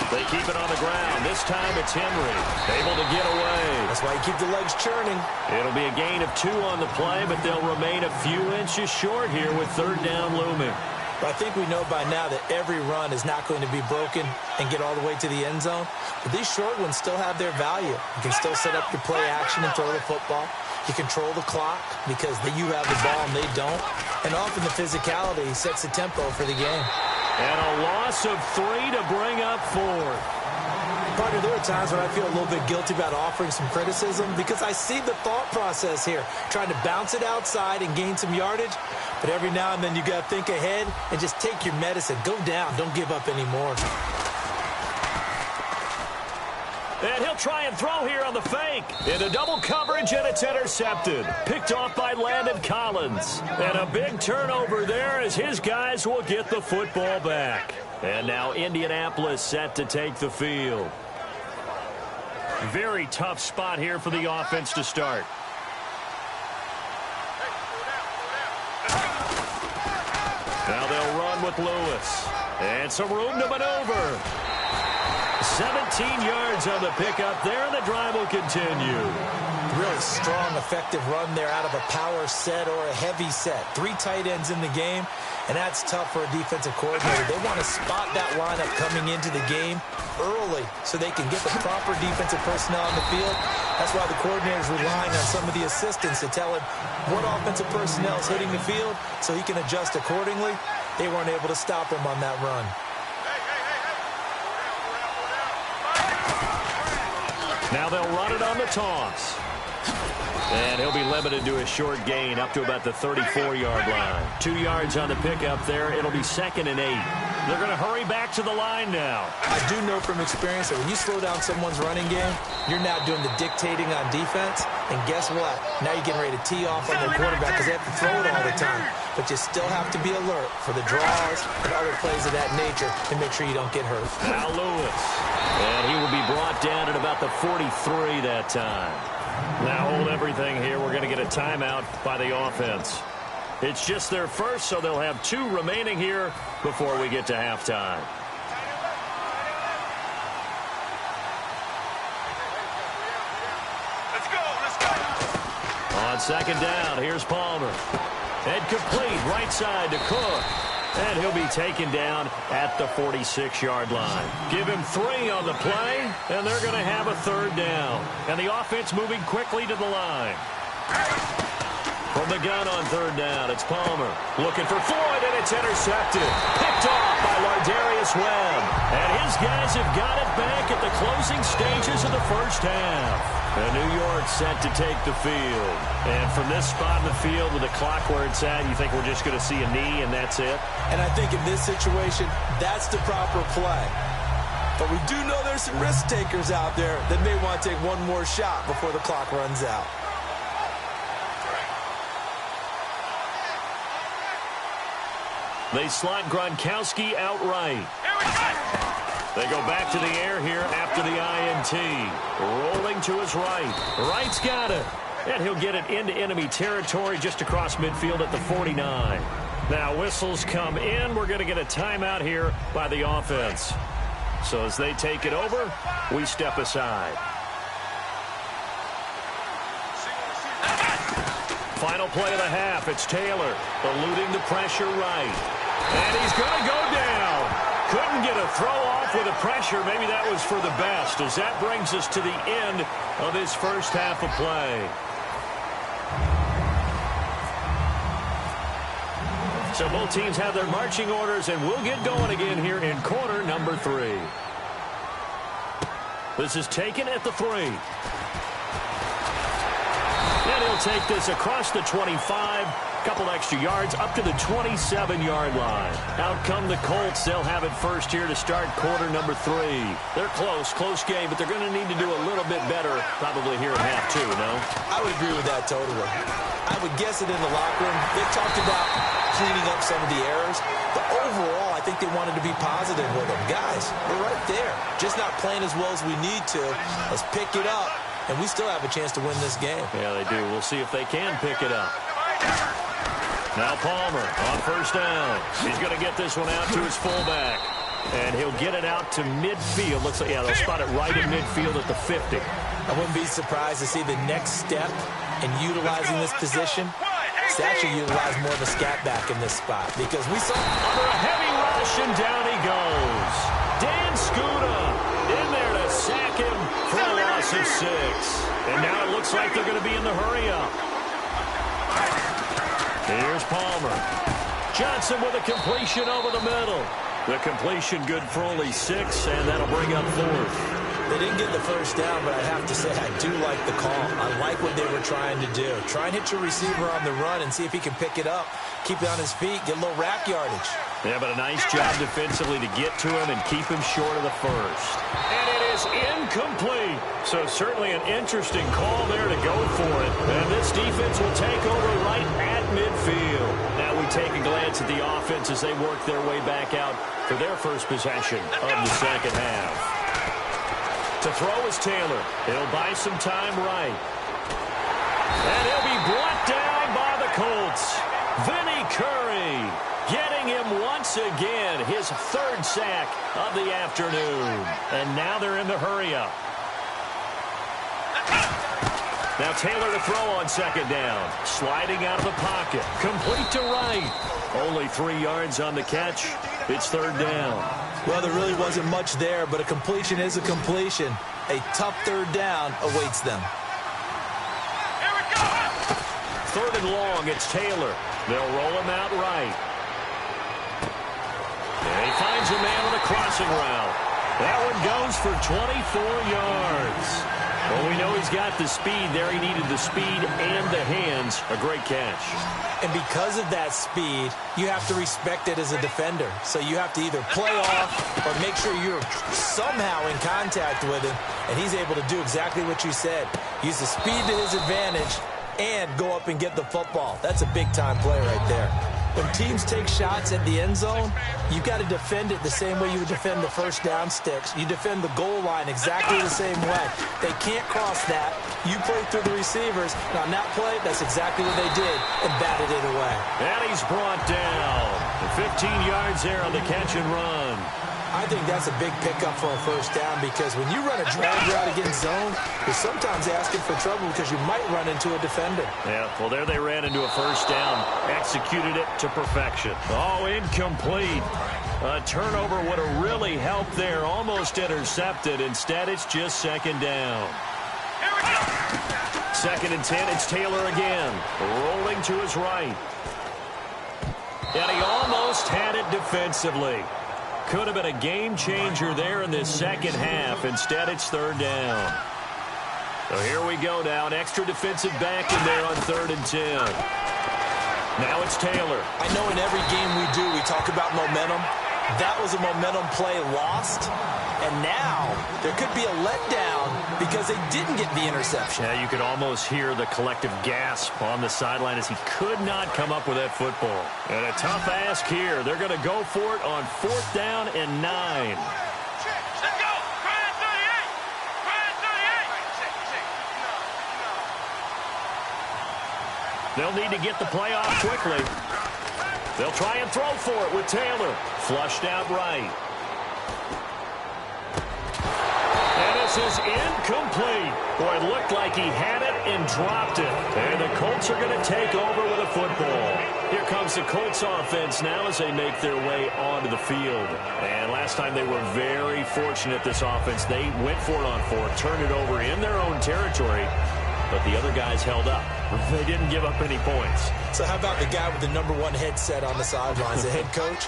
A: They keep it on the ground. This time it's Henry, able to get away.
B: That's why you keep the legs churning.
A: It'll be a gain of 2 on the play, but they'll remain a few inches short here with 3rd down looming.
B: But I think we know by now that every run is not going to be broken and get all the way to the end zone. But these short ones still have their value. You can still set up your play action and throw the football. You control the clock because you have the ball and they don't. And often the physicality sets the tempo for the game.
A: And a loss of 3 to bring up 4.
B: Partner, there are times when I feel a little bit guilty about offering some criticism because I see the thought process here, trying to bounce it outside and gain some yardage. But every now and then you got to think ahead and just take your medicine. Go down. Don't give up anymore.
A: And he'll try and throw here on the fake. Into double coverage, and it's intercepted. Picked off by Landon Collins. And a big turnover there as his guys will get the football back. And now Indianapolis set to take the field. Very tough spot here for the offense to start. Now they'll run with Lewis. And some room to maneuver. 17 yards on the pickup there, and the drive will continue.
B: Really strong, effective run there out of a power set or a heavy set. 3 tight ends in the game, and that's tough for a defensive coordinator. They want to spot that lineup coming into the game early so they can get the proper defensive personnel on the field. That's why the coordinator is relying on some of the assistants to tell him what offensive personnel is hitting the field so he can adjust accordingly. They weren't able to stop him on that run.
A: Now they'll run it on the toss. And he'll be limited to a short gain up to about the 34-yard line. 2 yards on the pickup there. It'll be 2nd and 8. They're going to hurry back to the line now.
B: I do know from experience that when you slow down someone's running game, you're now doing the dictating on defense. And guess what? Now you're getting ready to tee off on their quarterback because they have to throw it all the time. But you still have to be alert for the draws and other plays of that nature to make sure you don't get hurt.
A: Now Lewis. And he will be brought down at about the 43 that time. Now hold everything here. We're going to get a timeout by the offense. It's just their first, so they'll have 2 remaining here before we get to halftime.
C: Let's go.
A: On 2nd down, here's Palmer. And complete right side to Cook. And he'll be taken down at the 46-yard line. Give him 3 on the play, and they're going to have a 3rd down. And the offense moving quickly to the line. From the gun on 3rd down, it's Palmer. Looking for Floyd, and it's intercepted. Picked off by Lardarius Webb. And his guys have got it back at the closing stages of the first half. And New York set to take the field. And from this spot in the field with the clock where it's at, you think we're just going to see a knee and that's it?
B: And I think in this situation, that's the proper play. But we do know there's some risk takers out there that may want to take one more shot before the clock runs out.
A: They slot Gronkowski outright. They go back to the air here after the INT. Rolling to his right. Wright's got it. And he'll get it into enemy territory just across midfield at the 49. Now whistles come in. We're going to get a timeout here by the offense. So as they take it over, we step aside. Final play of the half. It's Taylor eluding the pressure right. And he's going to go down. Couldn't get a throw off with the pressure. Maybe that was for the best, as that brings us to the end of this first half of play. So both teams have their marching orders, and we'll get going again here in quarter number 3. This is taken at the 3. And he'll take this across the 25. Couple extra yards up to the 27-yard line. Out come the Colts. They'll have it first here to start quarter number 3. They're close game, but they're going to need to do a little bit better probably here in half 2, no?
B: I would agree with that totally. I would guess it in the locker room. They talked about cleaning up some of the errors, but overall, I think they wanted to be positive with them. Guys, we're right there. Just not playing as well as we need to. Let's pick it up, and we still have a chance to win this game.
A: Yeah, they do. We'll see if they can pick it up. Now Palmer on first down. He's going to get this one out to his fullback. And he'll get it out to midfield. Looks like, yeah, they'll spot it right in midfield at the 50.
B: I wouldn't be surprised to see the next step in utilizing this position. It's actually utilize more of a scat back in this spot because we saw
A: under a heavy rush, and down he goes. Dan Scuda in there to sack him for a loss of 6. And now it looks like they're going to be in the hurry-up. Here's Palmer. Johnson with a completion over the middle. The completion good for only 6, and that'll bring up 4th.
B: They didn't get the first down, but I have to say I do like the call. I like what they were trying to do. Try and hit your receiver on the run and see if he can pick it up. Keep it on his feet, get a little rack yardage.
A: Yeah, but a nice job defensively to get to him and keep him short of the first. And it is incomplete. So certainly an interesting call there to go for it. And this defense will take over right at midfield. Now we take a glance at the offense as they work their way back out for their first possession of the second half. To throw is Taylor. He'll buy some time right. And he'll be brought down by the Colts. Vinny Curry getting him once again, his third sack of the afternoon. And now they're in the hurry-up. Now Taylor to throw on second down. Sliding out of the pocket. Complete to right. Only 3 yards on the catch. It's third down.
B: Well, there really wasn't much there, but a completion is a completion. A tough third down awaits them.
C: Here we go.
A: Third and long, it's Taylor. They'll roll him out right. And he finds a man on a crossing route. That one goes for 24 yards. Well, we know he's got the speed there. He needed the speed and the hands. A great catch.
B: And because of that speed, you have to respect it as a defender. So you have to either play off or make sure you're somehow in contact with him. And he's able to do exactly what you said. Use the speed to his advantage and go up and get the football. That's a big-time play right there. When teams take shots at the end zone, you've got to defend it the same way you would defend the first down sticks. You defend the goal line exactly the same way. They can't cross that. You play through the receivers. And on that play, that's exactly what they did and batted it away.
A: And he's brought down. 15 yards there on the catch and run.
B: I think that's a big pickup for a first down because when you run a drag route against zone, you're sometimes asking for trouble because you might run into a defender.
A: Yeah, well, there they ran into a first down. Executed it to perfection. Oh, incomplete. A turnover would have really helped there. Almost intercepted. Instead, it's just second down.
C: Here we go.
A: Second and 10, it's Taylor again. Rolling to his right. And he almost had it defensively. Could have been a game changer there in this second half. Instead, it's third down. So here we go now. An extra defensive back in there on third and 10. Now it's Taylor.
B: I know in every game we do, we talk about momentum. That was a momentum play lost. And now there could be a letdown because they didn't get the interception.
A: Yeah, you could almost hear the collective gasp on the sideline as he could not come up with that football. And a tough ask here. They're going to go for it on fourth down and 9.
C: Let's go. Try at 38. Try at 38.
A: They'll need to get the play off quickly. They'll try and throw for it with Taylor. Flushed out right. And this is incomplete. Boy, it looked like he had it and dropped it. And the Colts are going to take over with a football. Here comes the Colts offense now as they make their way onto the field. And last time they were very fortunate, this offense. They went for it on fourth, turned it over in their own territory. But the other guys held up. They didn't give up any points.
B: So how about the guy with the #1 headset on the sidelines, the head coach?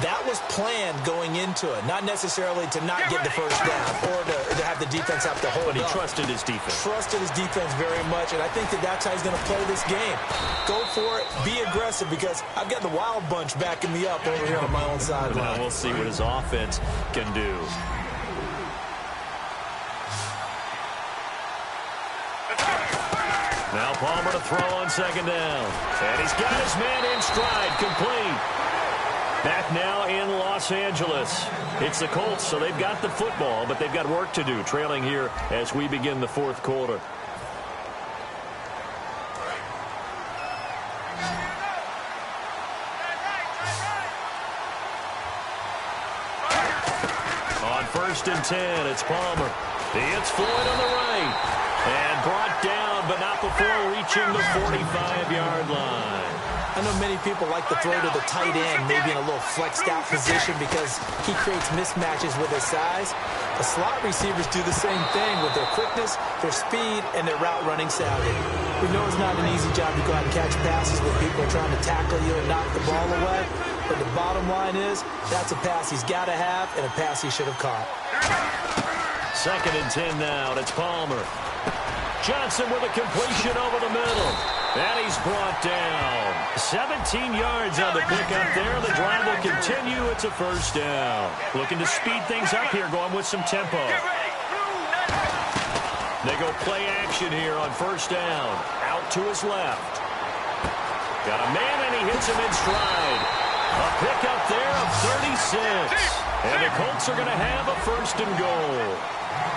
B: That was planned going into it, not necessarily to not get the first down or to have the defense have to hold
A: But he
B: up.
A: trusted his defense.
B: Trusted his defense very much, and I think that's how he's going to play this game. Go for it, be aggressive, because I've got the wild bunch backing me up over here on my own sideline.
A: Now we'll see what his offense can do. Now Palmer to throw on second down. And he's got his man in stride, complete. Back now in Los Angeles. It's the Colts, so they've got the football, but they've got work to do, trailing here as we begin the fourth quarter. On first and 10, it's Palmer. He hits Floyd on the right. And brought down, but not before reaching the 45-yard line.
B: I know many people like to throw to the tight end, maybe in a little flexed out position because he creates mismatches with his size. The slot receivers do the same thing with their quickness, their speed, and their route running savvy. We know it's not an easy job to go out and catch passes when people are trying to tackle you and knock the ball away. But the bottom line is, that's a pass he's got to have and a pass he should have caught.
A: 2nd and 10 now, and it's Palmer. Johnson with a completion over the middle. And he's brought down. 17 yards on the pickup there. The drive will continue. It's a 1st down. Looking to speed things up here, going with some tempo. They go play action here on 1st down. Out to his left. Got a man, and he hits him in stride. A pickup there of 36. And the Colts are going to have a 1st and goal.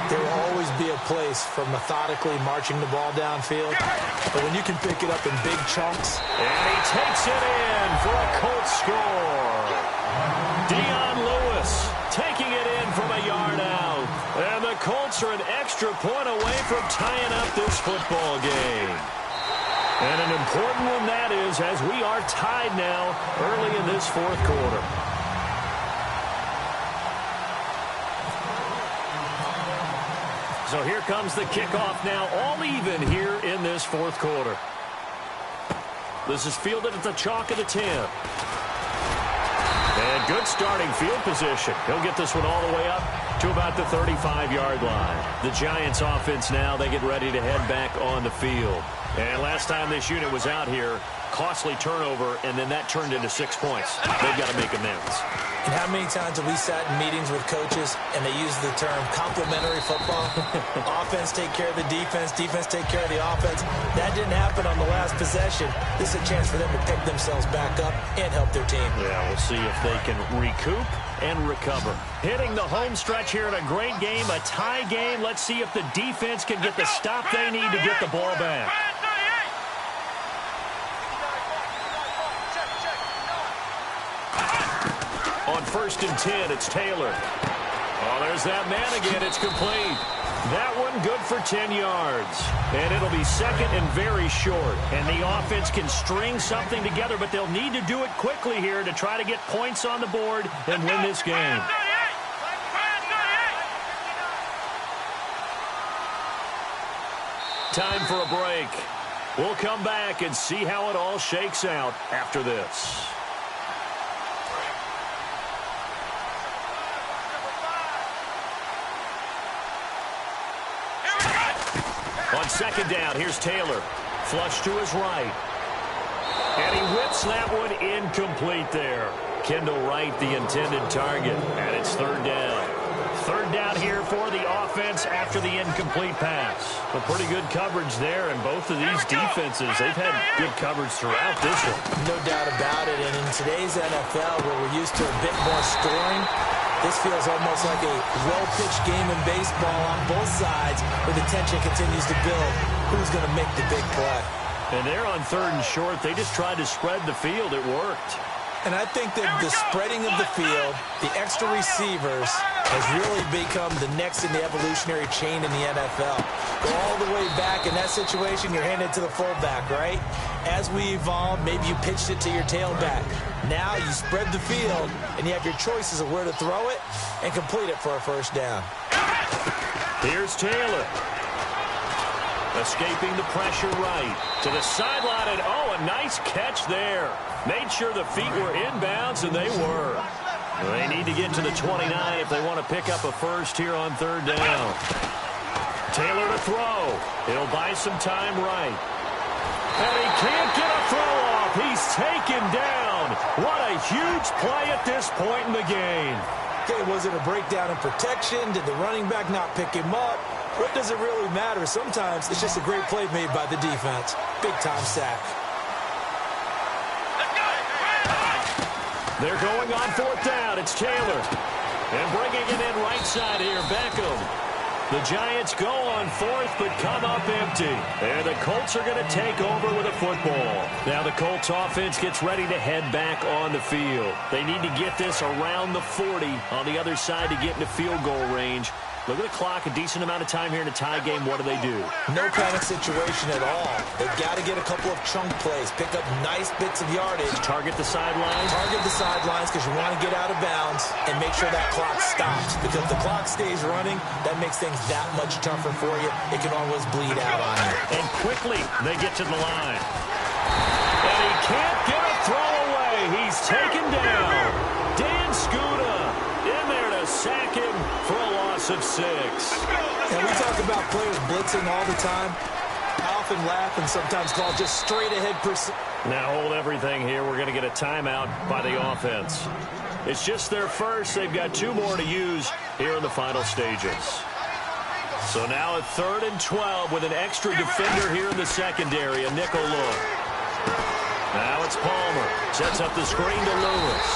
B: There will always be a place for methodically marching the ball downfield. But when you can pick it up in big chunks.
A: And he takes it in for a Colts score. Dion Lewis taking it in from a yard out. And the Colts are an extra point away from tying up this football game. And an important one that is, as we are tied now early in this 4th quarter. So here comes the kickoff now, all even here in this 4th quarter. This is fielded at the chalk of the 10. And good starting field position. He'll get this one all the way up to about the 35-yard line. The Giants offense now, they get ready to head back on the field. And last time this unit was out here, costly turnover, and then that turned into 6 points. They've got to make amends.
B: And how many times have we sat in meetings with coaches and they use the term complementary football? Offense take care of the defense, defense take care of the offense. That didn't happen on the last possession. This is a chance for them to pick themselves back up and help their team.
A: Yeah, we'll see if they can recoup and recover. Hitting the home stretch here in a great game, a tie game. Let's see if the defense can get the stop they need to get the ball back. On 1st and 10, it's Taylor. Oh, there's that man again. It's complete. That one good for 10 yards. And it'll be 2nd and very short. And the offense can string something together, but they'll need to do it quickly here to try to get points on the board and win this game. Time for a break. We'll come back and see how it all shakes out after this. On 2nd down, here's Taylor. Flush to his right. And he whips that one incomplete there. Kendall Wright, the intended target. And it's 3rd down. 3rd down here for the offense after the incomplete pass. Well, pretty good coverage there, and both of these defenses, they've had good coverage throughout this one.
B: No doubt about it. And in today's NFL, where we're used to a bit more scoring, this feels almost like a well-pitched game in baseball on both sides where the tension continues to build. Who's going to make the big play?
A: And they're on 3rd and short. They just tried to spread the field. It worked.
B: And I think that the spreading of the field, the extra receivers, has really become the next in the evolutionary chain in the NFL. Go all the way back in that situation, you're handed to the fullback, right? As we evolve, maybe you pitched it to your tailback. Now you spread the field, and you have your choices of where to throw it and complete it for a 1st down.
A: Here's Taylor. Escaping the pressure right. To the sideline, and oh, a nice catch there. Made sure the feet were inbounds, and they were. They need to get to the 29 if they want to pick up a 1st here on 3rd down. Taylor to throw. He'll buy some time right. And he can't get a throw off. He's taken down. What a huge play at this point in the game.
B: Okay, was it a breakdown in protection? Did the running back not pick him up? What does it really matter? Sometimes it's just a great play made by the defense. Big-time sack.
A: They're going on 4th down. It's Taylor. And bringing it in right side here, Beckham. The Giants go on 4th, but come up empty. And the Colts are going to take over with a football. Now the Colts offense gets ready to head back on the field. They need to get this around the 40 on the other side to get into field goal range. Look at the clock, a decent amount of time here in a tie game. What do?
B: No panic situation at all. They've got to get a couple of chunk plays, pick up nice bits of yardage.
A: Target the sidelines.
B: Target the sidelines because you want to get out of bounds and make sure that clock stops. Because if the clock stays running, that makes things that much tougher for you. It can always bleed out on you.
A: And quickly, they get to the line. And he can't get a throw away. He's taken down. Dan Scuda in there to sack him for a loss of 6.
B: about players blitzing all the time? I often laugh and sometimes call just straight ahead pursuit.
A: Now hold everything here. We're going to get a timeout by the offense. It's just their first. They've got 2 more to use here in the final stages. So now at 3rd and 12 with an extra defender here in the secondary, a nickel look. Now it's Palmer. Sets up the screen to Lewis.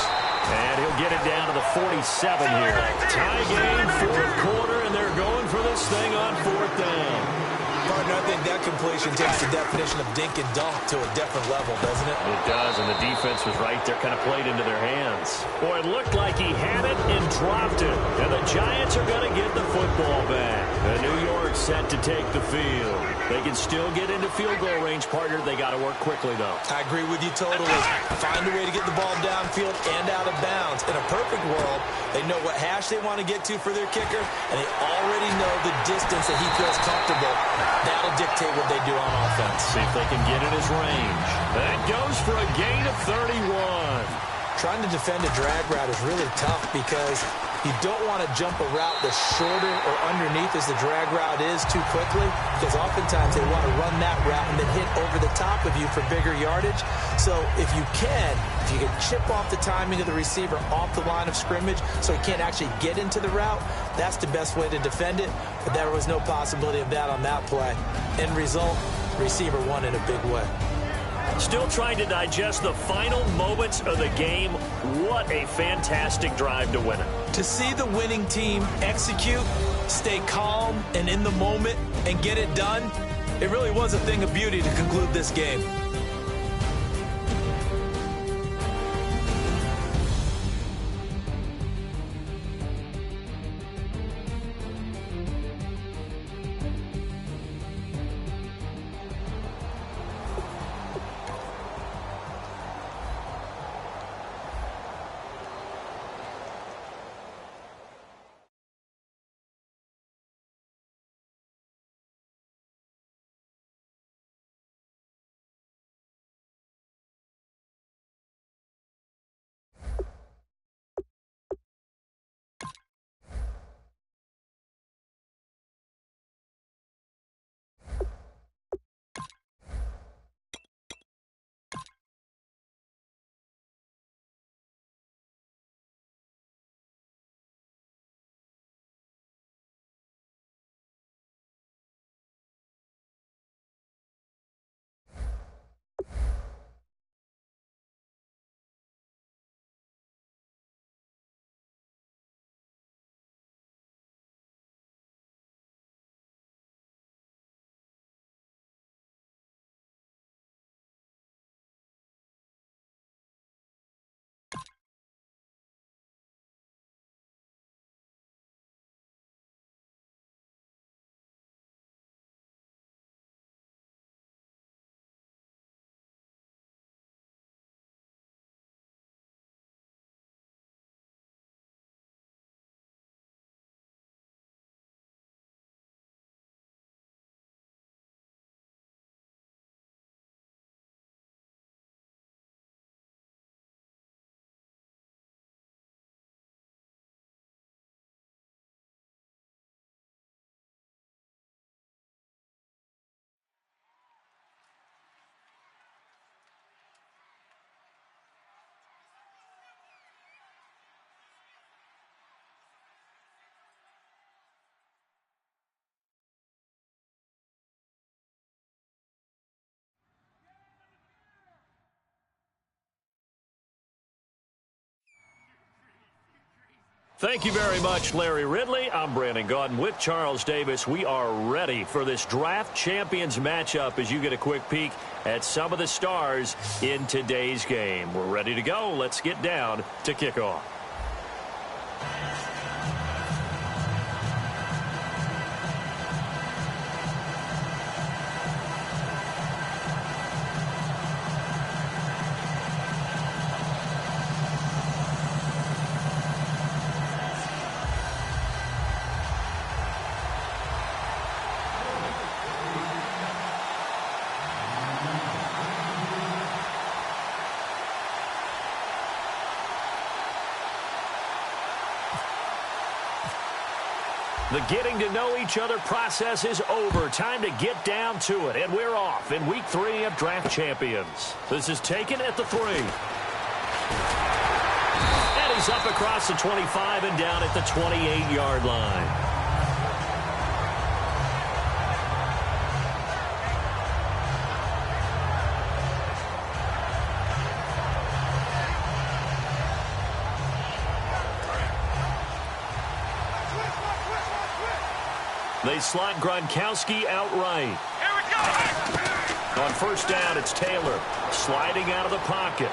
A: And he'll get it down to the 47 here. Tie game, 4th quarter, and they're going for this thing on 4th down.
B: Partner, I think that completion takes the definition of dink and dunk to a different level, doesn't it?
A: It does, and the defense was right there, kind of played into their hands. Boy, it looked like he had it and dropped it. And the Giants are going to get the football back. And New York set to take the field. They can still get into field goal range, partner. They got to work quickly, though.
B: I agree with you totally. Find a way to get the ball downfield and out of bounds. In a perfect world, they know what hash they want to get to for their kicker, and they already know the distance that he feels comfortable. That'll dictate what they do on offense.
A: See if they can get in his range. That goes for a gain of 31.
B: Trying to defend a drag route is really tough because you don't want to jump a route that's shorter or underneath as the drag route is too quickly, because oftentimes they want to run that route and then hit over the top of you for bigger yardage. So if you can chip off the timing of the receiver off the line of scrimmage so he can't actually get into the route, that's the best way to defend it. But there was no possibility of that on that play. End result, receiver won in a big way.
A: Still trying to digest the final moments of the game. What a fantastic drive to win it.
B: To see the winning team execute, stay calm and in the moment, and get it done, it really was a thing of beauty to conclude this game.
A: Thank you very much, Larry Ridley. I'm Brandon Gaudin with Charles Davis. We are ready for this draft champions matchup as you get a quick peek at some of the stars in today's game. We're ready to go. Let's get down to kickoff. The getting to know each other process is over. Time to get down to it. And we're off in week 3 of Draft Champions. This is taken at the 3. And he's up across the 25 and down at the 28-yard line. They slot Gronkowski outright.
C: Here we go.
A: On first down, it's Taylor sliding out of the pocket.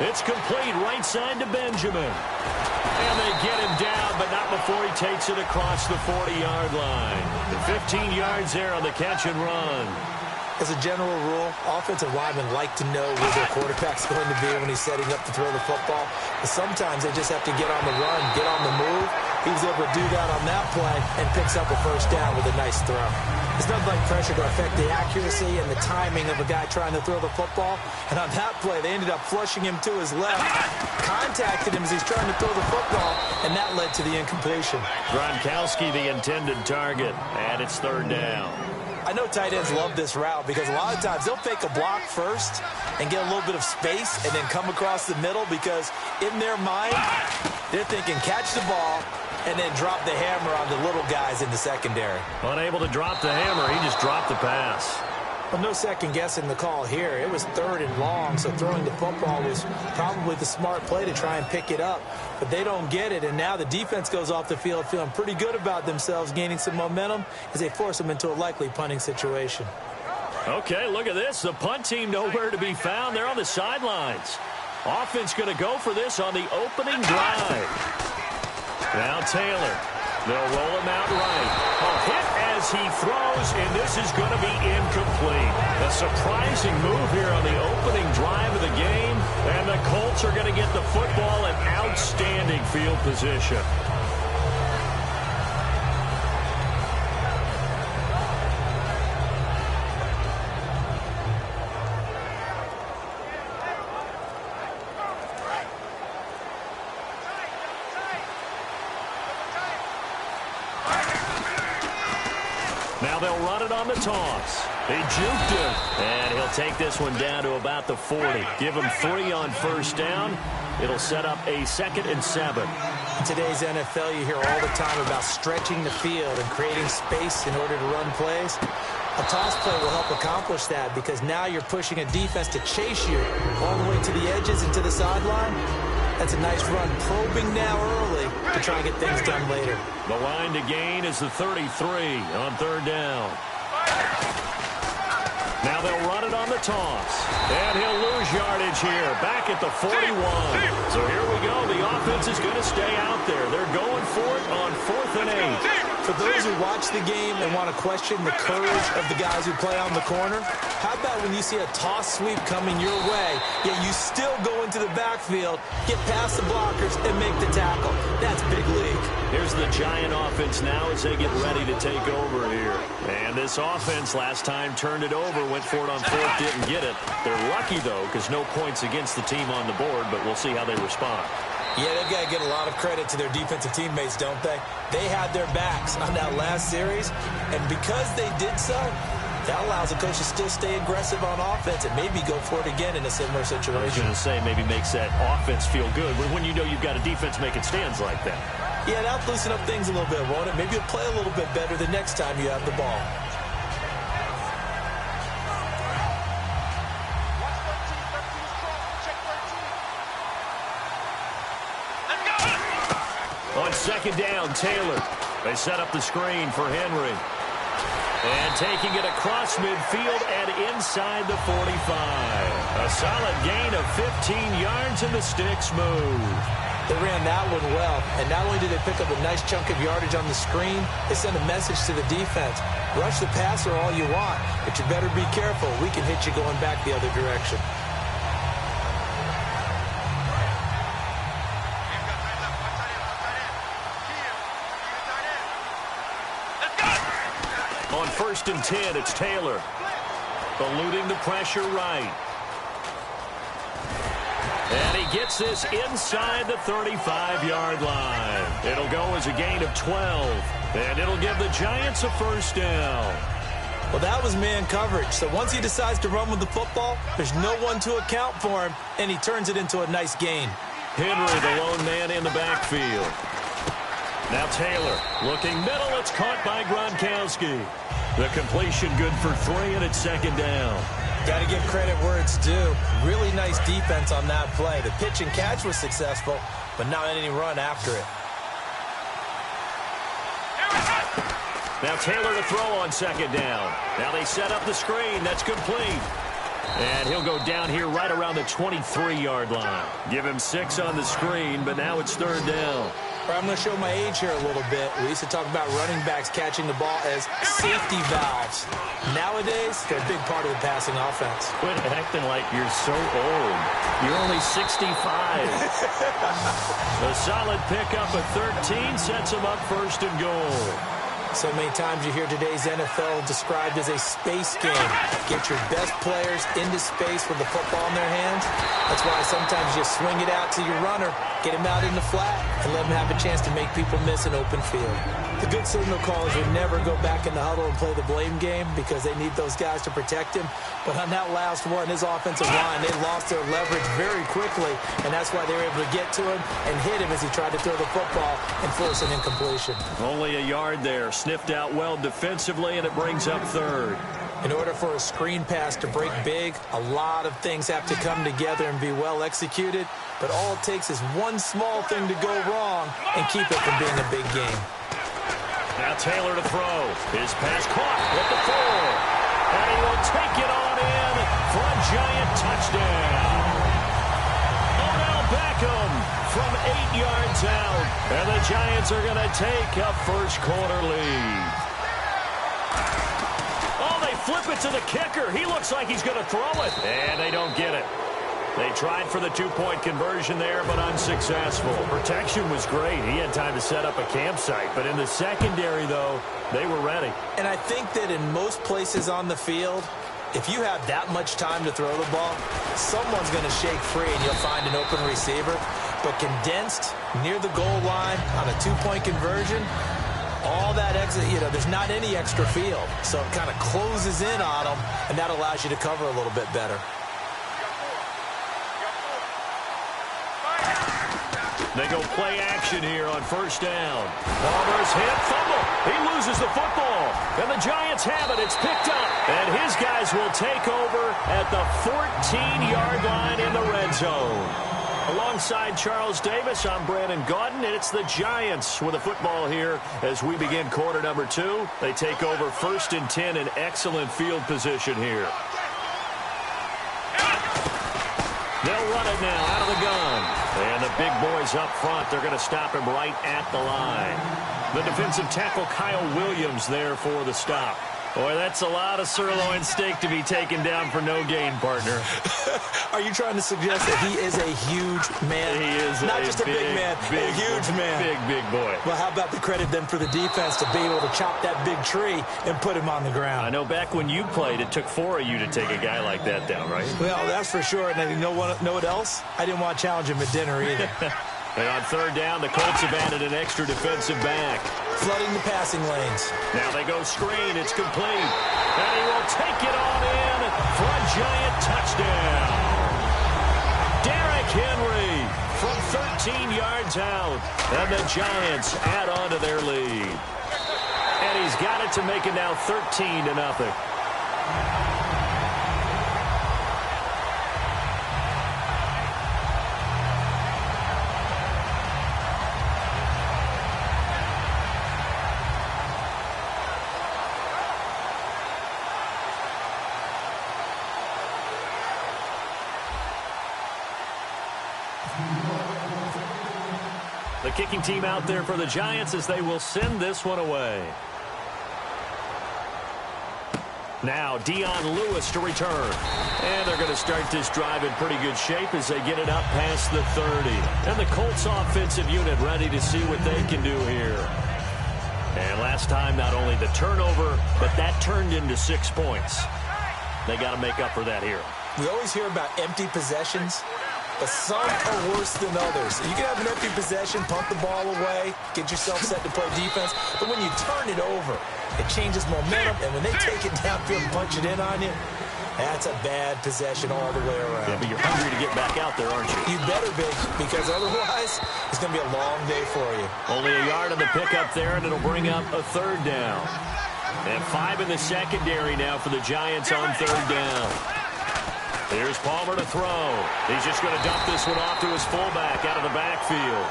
A: It's complete right side to Benjamin. And they get him down, but not before he takes it across the 40-yard line. 15 yards there on the catch and run.
B: As a general rule, offensive linemen like to know where their quarterback's going to be when he's setting up to throw the football. But sometimes they just have to get on the run, get on the move. He was able to do that on that play and picks up a first down with a nice throw. It's nothing like pressure to affect the accuracy and the timing of a guy trying to throw the football. And on that play, they ended up flushing him to his left, contacted him as he's trying to throw the football, and that led to the incompletion.
A: Gronkowski, the intended target, and it's third down.
B: I know tight ends love this route because a lot of times they'll fake a block first and get a little bit of space and then come across the middle because in their mind, they're thinking catch the ball and then drop the hammer on the little guys in the secondary.
A: Unable to drop the hammer, he just dropped the pass.
B: Well, no second guessing the call here. It was third and long, so throwing the football was probably the smart play to try and pick it up. But they don't get it, and now the defense goes off the field feeling pretty good about themselves, gaining some momentum as they force them into a likely punting situation.
A: Okay, look at this. The punt team nowhere to be found. They're on the sidelines. Offense going to go for this on the opening drive. Now Taylor. They'll roll him out right. A hit as he throws, and this is going to be incomplete. A surprising move here on the opening drive of the game, and the Colts are going to get the football in outstanding field position. Now they'll run it on the toss. He juked it. And he'll take this one down to about the 40. Give him 3 on first down. It'll set up a 2nd and 7.
B: In today's NFL, you hear all the time about stretching the field and creating space in order to run plays. A toss play will help accomplish that because now you're pushing a defense to chase you all the way to the edges and to the sideline. That's a nice run, probing now early to try and get things done later.
A: The line to gain is the 33 on third down. Now they'll run it on the toss. And he'll lose yardage here, back at the 41. So here we go. The offense is going to stay out there. They're going for it on 4th and 8.
B: For those who watch the game and want to question the courage of the guys who play on the corner, how about when you see a toss sweep coming your way, yet you still go into the backfield, get past the blockers, and make the tackle? That's big league.
A: Here's the Giant offense now as they get ready to take over here. And this offense last time turned it over, went for it on 4th, didn't get it. They're lucky, though, because no points against the team on the board, but we'll see how they respond.
B: Yeah, they've got to get a lot of credit to their defensive teammates, don't they? They had their backs on that last series, and because they did so, that allows the coach to still stay aggressive on offense and maybe go for it again in a similar situation.
A: I was going to say maybe makes that offense feel good when you know you've got a defense making stands like that.
B: Yeah, that'll loosen up things a little bit, won't it? Maybe you'll play a little bit better the next time you have the ball.
A: On 2nd down, Taylor. They set up the screen for Henry. And taking it across midfield and inside the 45. A solid gain of 15 yards and the sticks move.
B: They ran that one well, and not only did they pick up a nice chunk of yardage on the screen, they sent a message to the defense. Rush the passer all you want, but you better be careful. We can hit you going back the other direction.
A: On 1st and 10, it's Taylor. Eluding the pressure right. And he gets this inside the 35-yard line. It'll go as a gain of 12, and it'll give the Giants a first down.
B: Well, that was man coverage. So once he decides to run with the football, there's no one to account for him, and he turns it into a nice gain.
A: Henry, the lone man in the backfield. Now Taylor looking middle. It's caught by Gronkowski. The completion good for 3, and it's second down.
B: Got to give credit where it's due. Really nice defense on that play. The pitch and catch was successful, but not any run after it.
A: Now Taylor to throw on second down. Now they set up the screen. That's complete. And he'll go down here right around the 23-yard line. Give him 6 on the screen, but now it's third down.
B: I'm going to show my age here a little bit. We used to talk about running backs catching the ball as safety valves. Nowadays, they're a big part of the passing offense.
A: Quit acting like you're so old. You're only 65. A solid pickup of 13 sets him up first and goal.
B: So many times you hear today's NFL described as a space game. Get your best players into space with the football in their hands. That's why sometimes you swing it out to your runner, get him out in the flat, and let him have a chance to make people miss an open field. The good signal callers would never go back in the huddle and play the blame game because they need those guys to protect him. But on that last one, his offensive line, they lost their leverage very quickly, and that's why they were able to get to him and hit him as he tried to throw the football and force an incompletion.
A: Only a yard there. Sniffed out well defensively, and it brings up third.
B: In order for a screen pass to break big, a lot of things have to come together and be well executed, but all it takes is one small thing to go wrong and keep it from being a big game.
A: Now Taylor to throw. His pass caught with the 4. And he will take it on in for a Giant touchdown. Odell Beckham from 8 yards out. And the Giants are going to take a first-quarter lead. Oh, they flip it to the kicker. He looks like he's going to throw it. And they don't get it. They tried for the 2-point conversion there, but unsuccessful. Protection was great. He had time to set up a campsite. But in the secondary, though, they were ready.
B: And I think that in most places on the field, if you have that much time to throw the ball, someone's going to shake free and you'll find an open receiver. But condensed near the goal line on a 2-point conversion, all that exit, there's not any extra field. So it kind of closes in on them, and that allows you to cover a little bit better.
A: They go play action here on first down. Palmer's hit, fumble. He loses the football. And the Giants have it. It's picked up. And his guys will take over at the 14-yard line in the red zone. Alongside Charles Davis, I'm Brandon Gaudin, and it's the Giants with the football here as we begin quarter number 2. They take over first and 10 in excellent field position here. They'll run it now out of the gun. And the big boys up front, they're going to stop him right at the line. The defensive tackle, Kyle Williams, there for the stop. Boy, that's a lot of sirloin steak to be taken down for no gain, partner.
B: Are you trying to suggest that he is a huge man?
A: He is
B: not just a big man, a huge man.
A: Big boy.
B: Well, how about the credit then for the defense to be able to chop that big tree and put him on the ground?
A: I know back when you played, it took 4 of you to take a guy like that down, right?
B: Well, that's for sure. And you know what else? I didn't want to challenge him at dinner either.
A: And on third down, the Colts have added an extra defensive back.
B: Flooding the passing lanes.
A: Now they go screen. It's complete. And he will take it on in for a Giant touchdown. Derrick Henry from 13 yards out. And the Giants add on to their lead. And he's got it to make it now 13-0. The kicking team out there for the Giants as they will send this one away. Now Dion Lewis to return. And they're going to start this drive in pretty good shape as they get it up past the 30. And the Colts offensive unit ready to see what they can do here. And last time, not only the turnover, but that turned into 6 points. They got to make up for that here.
B: We always hear about empty possessions. but some are worse than others. You can have an empty possession, pump the ball away, get yourself set to play defense, but when you turn it over, it changes momentum, and when they take it downfield and punch it in on you, that's a bad possession all the way around.
A: Yeah, but you're hungry to get back out there, aren't you?
B: You better be, because otherwise, it's going to be a long day for you.
A: Only a yard on the pickup there, and it'll bring up a third down. And 5 in the secondary now for the Giants on third down. Here's Palmer to throw. He's just going to dump this one off to his fullback out of the backfield.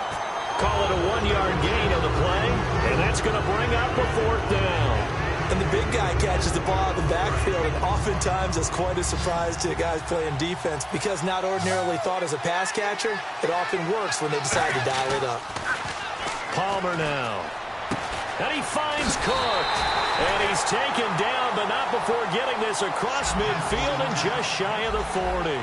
A: Call it a 1-yard gain on the play, and that's going to bring up a fourth down.
B: And the big guy catches the ball out of the backfield, and oftentimes that's quite a surprise to guys playing defense, because not ordinarily thought as a pass catcher, it often works when they decide to dial it up.
A: Palmer now. And he finds Cook. And he's taken down, but not before getting this across midfield and just shy of the 40.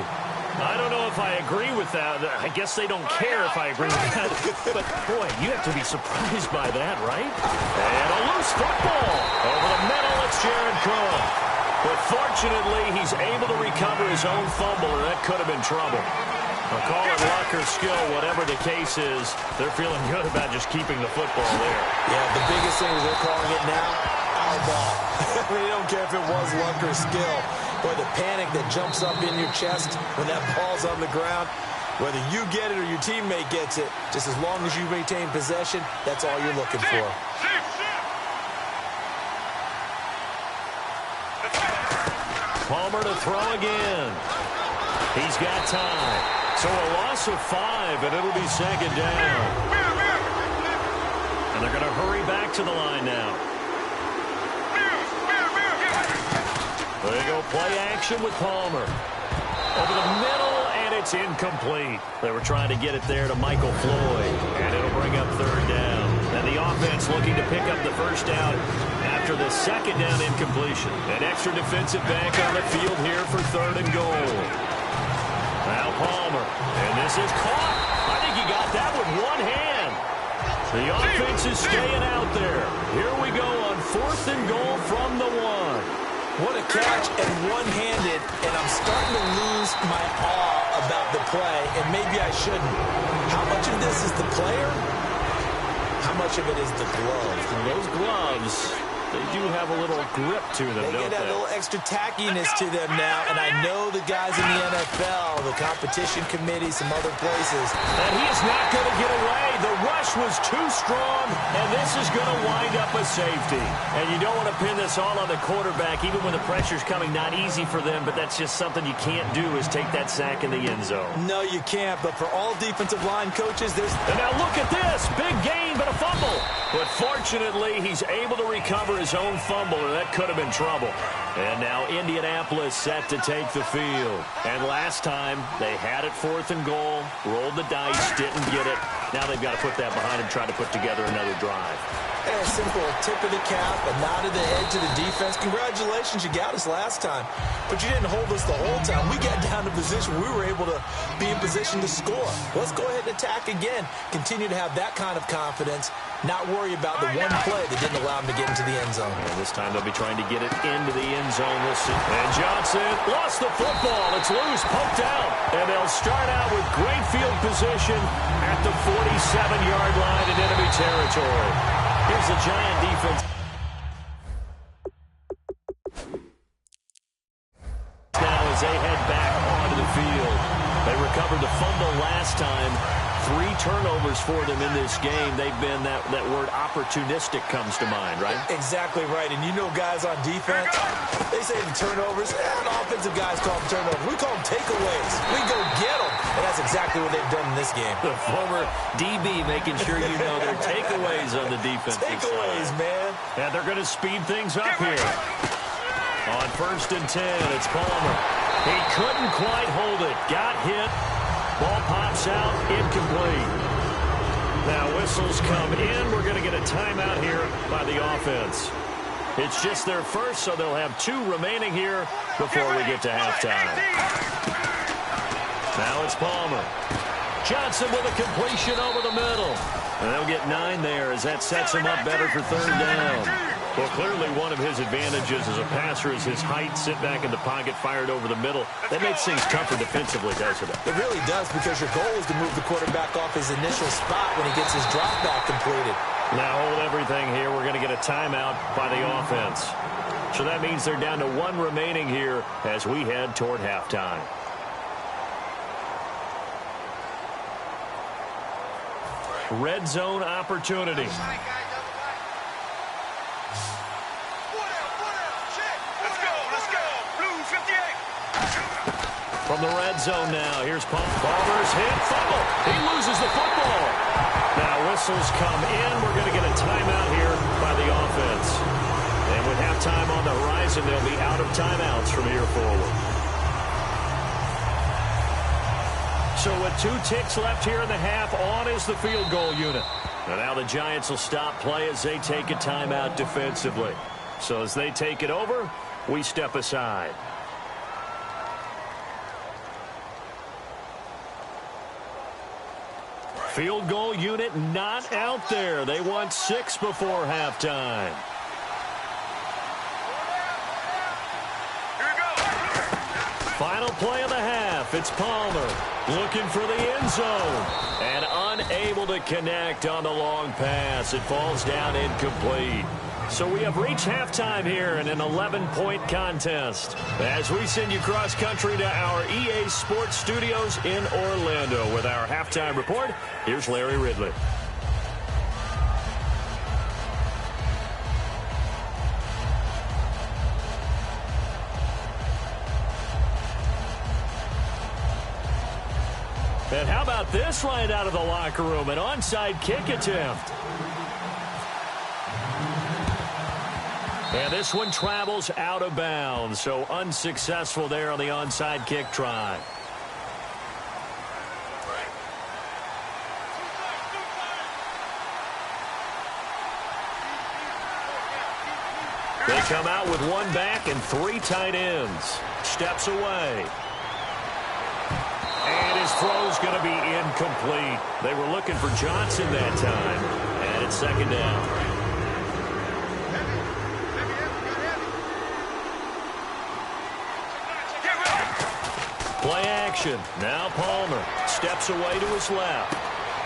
A: I don't know if I agree with that. I guess they don't care if I agree with that. But, boy, you have to be surprised by that, right? And a loose football. Over the middle, it's Jared Cook. But fortunately, he's able to recover his own fumble, or that could have been trouble. I'll call it luck or skill, whatever the case is. They're feeling good about just keeping the football there.
B: Yeah, the biggest thing is they're calling it now, our ball. They don't care if it was luck or skill. Boy, the panic that jumps up in your chest when that ball's on the ground, whether you get it or your teammate gets it, just as long as you maintain possession, that's all you're looking for.
A: Palmer to throw again. He's got time. So a loss of 5, and it'll be second down. And they're going to hurry back to the line now. There you go, play action with Palmer. Over the middle, and it's incomplete. They were trying to get it there to Michael Floyd, and it'll bring up third down. And the offense looking to pick up the first down after the second down incompletion. An extra defensive back on the field here for third and goal. Now Palmer, and this is caught. I think he got that with one hand. The offense is staying out there. Here we go on fourth and goal from the 1.
B: What a catch, and one-handed, and I'm starting to lose my awe about the play, and maybe I shouldn't. How much of this is the player? How much of it is the gloves?
A: And those gloves, they do have a little grip to them, don't they?
B: They get a little extra tackiness to them now, and I know the guys in the NFL, the competition committee, some other places.
A: And he is not going to get away. The rush was too strong, and this is going to wind up a safety. And you don't want to pin this all on the quarterback, even when the pressure's coming. Not easy for them, but that's just something you can't do, is take that sack in the end zone.
B: No, you can't, but for all defensive line coaches, there's...
A: And now look at this. Big gain, but a fumble. But fortunately, he's able to recover his own fumble, or that could have been trouble. And now Indianapolis set to take the field. And last time, they had it fourth and goal, rolled the dice, didn't get it. Now they've got to put that behind and try to put together another drive.
B: A simple tip of the cap, a nod of the head to the defense. Congratulations, you got us last time. But you didn't hold us the whole time. We got down to position. We were able to be in position to score. Let's go ahead and attack again. Continue to have that kind of confidence. Not worry about the one play that didn't allow them to get into the end zone.
A: And this time they'll be trying to get it into the end zone. We'll see. And Johnson lost the football. It's loose, poked out. And they'll start out with great field position at the 47-yard line in enemy territory. Here's the Giant defense. Now as they head back onto the field. They recovered the fumble last time. 3 turnovers for them in this game. They've been, that word opportunistic comes to mind, right?
B: Exactly right. And you know guys on defense, they say the turnovers, and offensive guys call them turnovers. We call them takeaways. We go get them. And that's exactly what they've done in this game.
A: The former DB making sure you know their takeaways on the defensive
B: takeaways,
A: side.
B: man.
A: And they're going to speed things up here. On 1st and 10, it's Palmer. He couldn't quite hold it. Got hit. Ball pops out, incomplete. Now whistles come in. We're going to get a timeout here by the offense. It's just their first, so they'll have 2 remaining here before we get to halftime. Now it's Palmer. Johnson with a completion over the middle. And they'll get 9 there as that sets him up better for third down. Well, clearly one of his advantages as a passer is his height. Sit back in the pocket, fired over the middle. That makes things tougher defensively, doesn't it?
B: It really does, because your goal is to move the quarterback off his initial spot when he gets his drop back completed.
A: Now hold everything here. We're going to get a timeout by the offense. So that means they're down to one remaining here as we head toward halftime. Red zone opportunity. From the red zone now, here's Palmer's hit, fumble. He loses the football. Now whistles come in. We're going to get a timeout here by the offense. And with halftime on the horizon, they'll be out of timeouts from here forward. So with 2 ticks left here in the half, on is the field goal unit. And now the Giants will stop play as they take a timeout defensively. So as they take it over, we step aside. Field goal unit not out there. They want 6 before halftime.
C: Here we go.
A: Final play of the half. It's Palmer looking for the end zone and unable to connect on the long pass. It falls down incomplete. So we have reached halftime here in an 11-point contest. As we send you cross-country to our EA Sports Studios in Orlando with our halftime report, here's Larry Ridley. And how about this right out of the locker room? An onside kick attempt. And this one travels out of bounds, so unsuccessful there on the onside kick try. They come out with 1 back and 3 tight ends. Steps away. And his throw's going to be incomplete. They were looking for Johnson that time, and it's 2nd down. Play action. Now Palmer steps away to his left.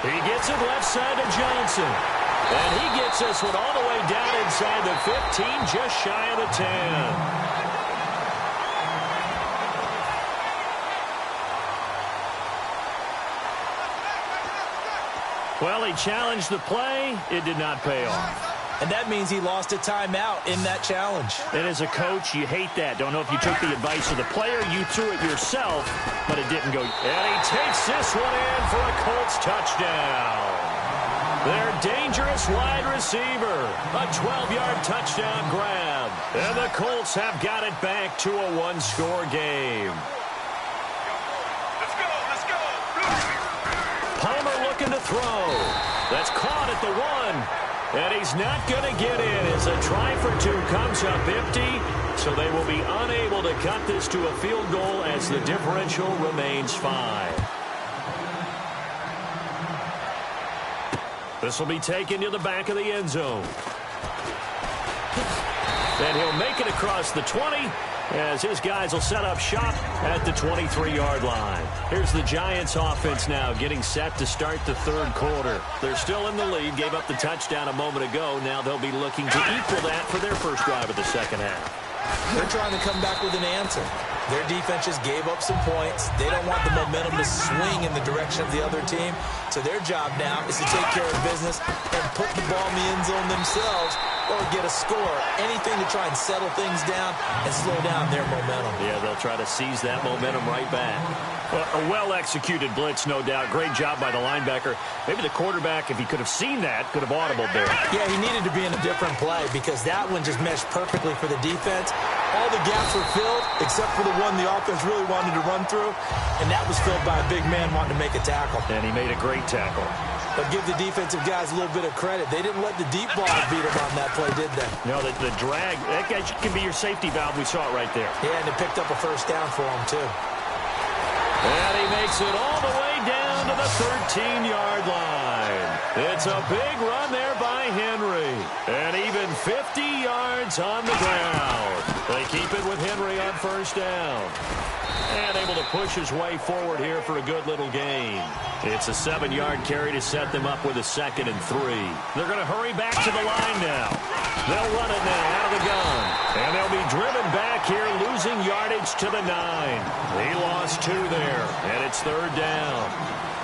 A: He gets it left side to Johnson. And he gets this one all the way down inside the 15, just shy of the 10. Well, he challenged the play. It did not pay off.
B: And that means he lost a timeout in that challenge.
A: And as a coach, you hate that. Don't know if you took the advice of the player. You threw it yourself, but it didn't go. And he takes this one in for a Colts touchdown. Their dangerous wide receiver. A 12-yard touchdown grab. And the Colts have got it back to a 1-score game.
C: Let's go, let's go.
A: Palmer looking to throw. That's caught at the 1. And he's not going to get in as a try for 2 comes up empty. So they will be unable to cut this to a field goal as the differential remains 5. This will be taken to the back of the end zone. And he'll make it across the 20 as his guys will set up shop at the 23-yard line. Here's the Giants offense now getting set to start the 3rd quarter. They're still in the lead, gave up the touchdown a moment ago. Now they'll be looking to equal that for their first drive of the 2nd half.
B: They're trying to come back with an answer. Their defense just gave up some points. They don't want the momentum to swing in the direction of the other team. So their job now is to take care of business and put the ball in the end zone themselves or get a score. Anything to try and settle things down and slow down their momentum.
A: Yeah, they'll try to seize that momentum right back. Well, a well-executed blitz, no doubt. Great job by the linebacker. Maybe the quarterback, if he could have seen that, could have audibled there.
B: Yeah, he needed to be in a different play because that one just meshed perfectly for the defense. All the gaps were filled except for the one the offense really wanted to run through, and that was filled by a big man wanting to make a tackle.
A: And he made a great tackle.
B: But give the defensive guys a little bit of credit. They didn't let the deep ball beat them on that play, did they?
A: No, the drag, that guy can be your safety valve. We saw it right there.
B: Yeah, and it picked up a 1st down for him, too.
A: And he makes it all the way down to the 13-yard line. It's a big run there by Henry. And even 50 yards on the ground. They keep it with Henry on first down. And able to push his way forward here for a good little gain. It's a 7-yard carry to set them up with a 2nd and 3. They're going to hurry back to the line now. They'll run it now out of the gun. And they'll be driven back here, losing yardage to the 9. He lost 2 there, and it's 3rd down.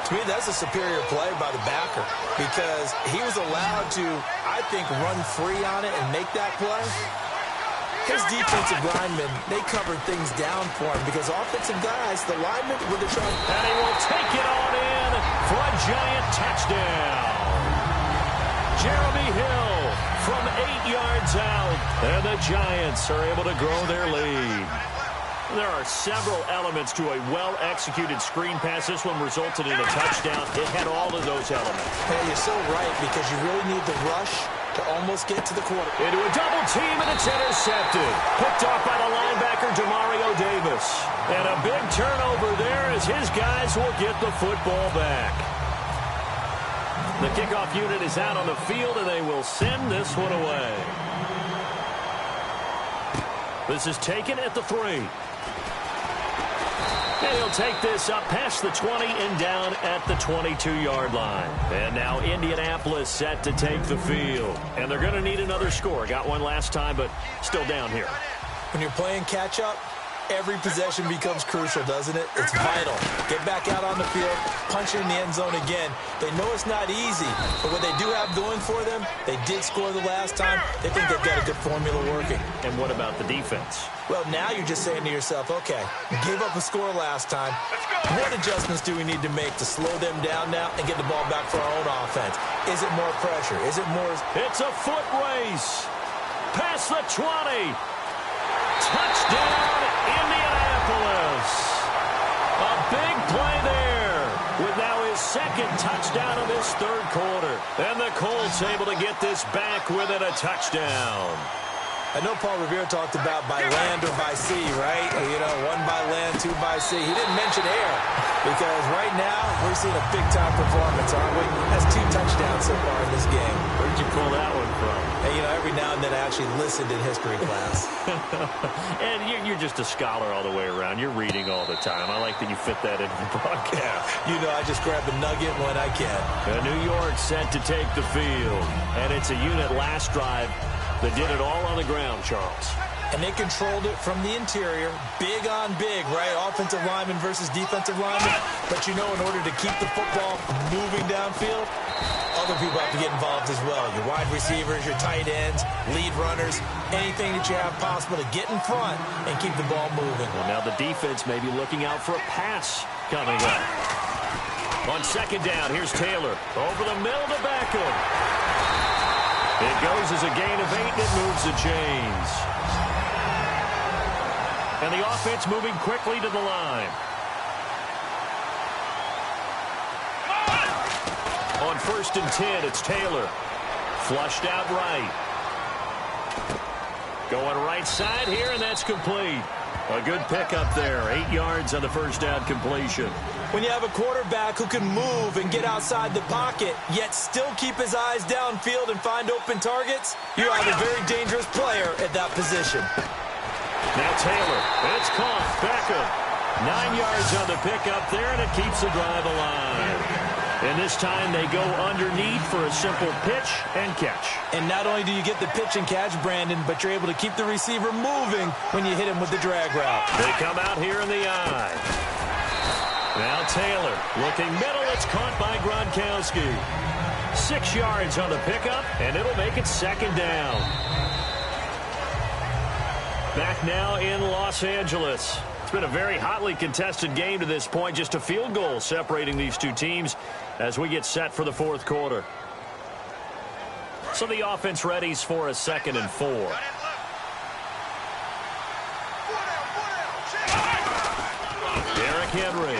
B: To me, that's a superior play by the backer because he was allowed to, I think, run free on it and make that play. His defensive linemen, they covered things down for him because offensive guys, the linemen, with the try.
A: And he will take it on in for a giant touchdown. Jeremy Hill from 8 yards out. And the Giants are able to grow their lead. There are several elements to a well-executed screen pass. This one resulted in a touchdown. It had all of those elements.
B: Hey, you're so right because you really need the rush to almost get to the quarter.
A: Into a double team, and it's intercepted. Picked off by the linebacker, Demario Davis. And a big turnover there as his guys will get the football back. The kickoff unit is out on the field, and they will send this one away. This is taken at the 3. And he'll take this up past the 20 and down at the 22-yard line. And now Indianapolis set to take the field. And they're going to need another score. Got one last time, but still down here.
B: When you're playing catch-up, every possession becomes crucial, doesn't it? It's vital. Get back out on the field, punch it in the end zone again. They know it's not easy, but what they do have going for them, they did score the last time. They think they've got a good formula working.
A: And what about the defense?
B: Well, now you're just saying to yourself, okay, gave up a score last time. What adjustments do we need to make to slow them down now and get the ball back for our own offense? Is it more pressure? Is it more?
A: It's a foot race. Past the 20. Touchdown, Indianapolis. A big play there with now his 2nd touchdown of this 3rd quarter. And the Colts able to get this back within a touchdown.
B: I know Paul Revere talked about by land or by sea, right? You know, 1 by land, 2 by sea. He didn't mention air because right now we're seeing a big-time performance, aren't we? That's 2 touchdowns so far in this game.
A: Where did you pull that one from?
B: Hey, you know, every now and then I actually listened in history class.
A: And you're just a scholar all the way around. You're reading all the time. I like that you fit that into the broadcast.
B: You know, I just grab a nugget when I can.
A: New York set to take the field. And it's a unit last drive that did it all on the ground, Charles.
B: And they controlled it from the interior, big on big, right? Offensive lineman versus defensive lineman. But you know, in order to keep the football moving downfield, other people have to get involved as well. Your wide receivers, your tight ends, lead runners, anything that you have possible to get in front and keep the ball moving.
A: Well, now the defense may be looking out for a pass coming up. On 2nd down, here's Taylor. Over the middle to Beckham. It goes as a gain of 8, and it moves the chains. And the offense moving quickly to the line. On 1st and 10, it's Taylor. Flushed out right. Going right side here, and that's complete. A good pickup there. 8 yards on the 1st down completion.
B: When you have a quarterback who can move and get outside the pocket, yet still keep his eyes downfield and find open targets, you have a very dangerous player at that position.
A: Now Taylor, it's caught. Beckham, 9 yards on the pickup there, and it keeps the drive alive. And this time they go underneath for a simple pitch and catch.
B: And not only do you get the pitch and catch, Brandon, but you're able to keep the receiver moving when you hit him with the drag route.
A: They come out here in the eye. Now Taylor looking middle. It's caught by Gronkowski. 6 yards on the pickup, and it'll make it 2nd down. Back now in Los Angeles. It's been a very hotly contested game to this point. Just a field goal separating these two teams as we get set for the 4th quarter. So the offense readies for a 2nd and 4. Derrick Henry.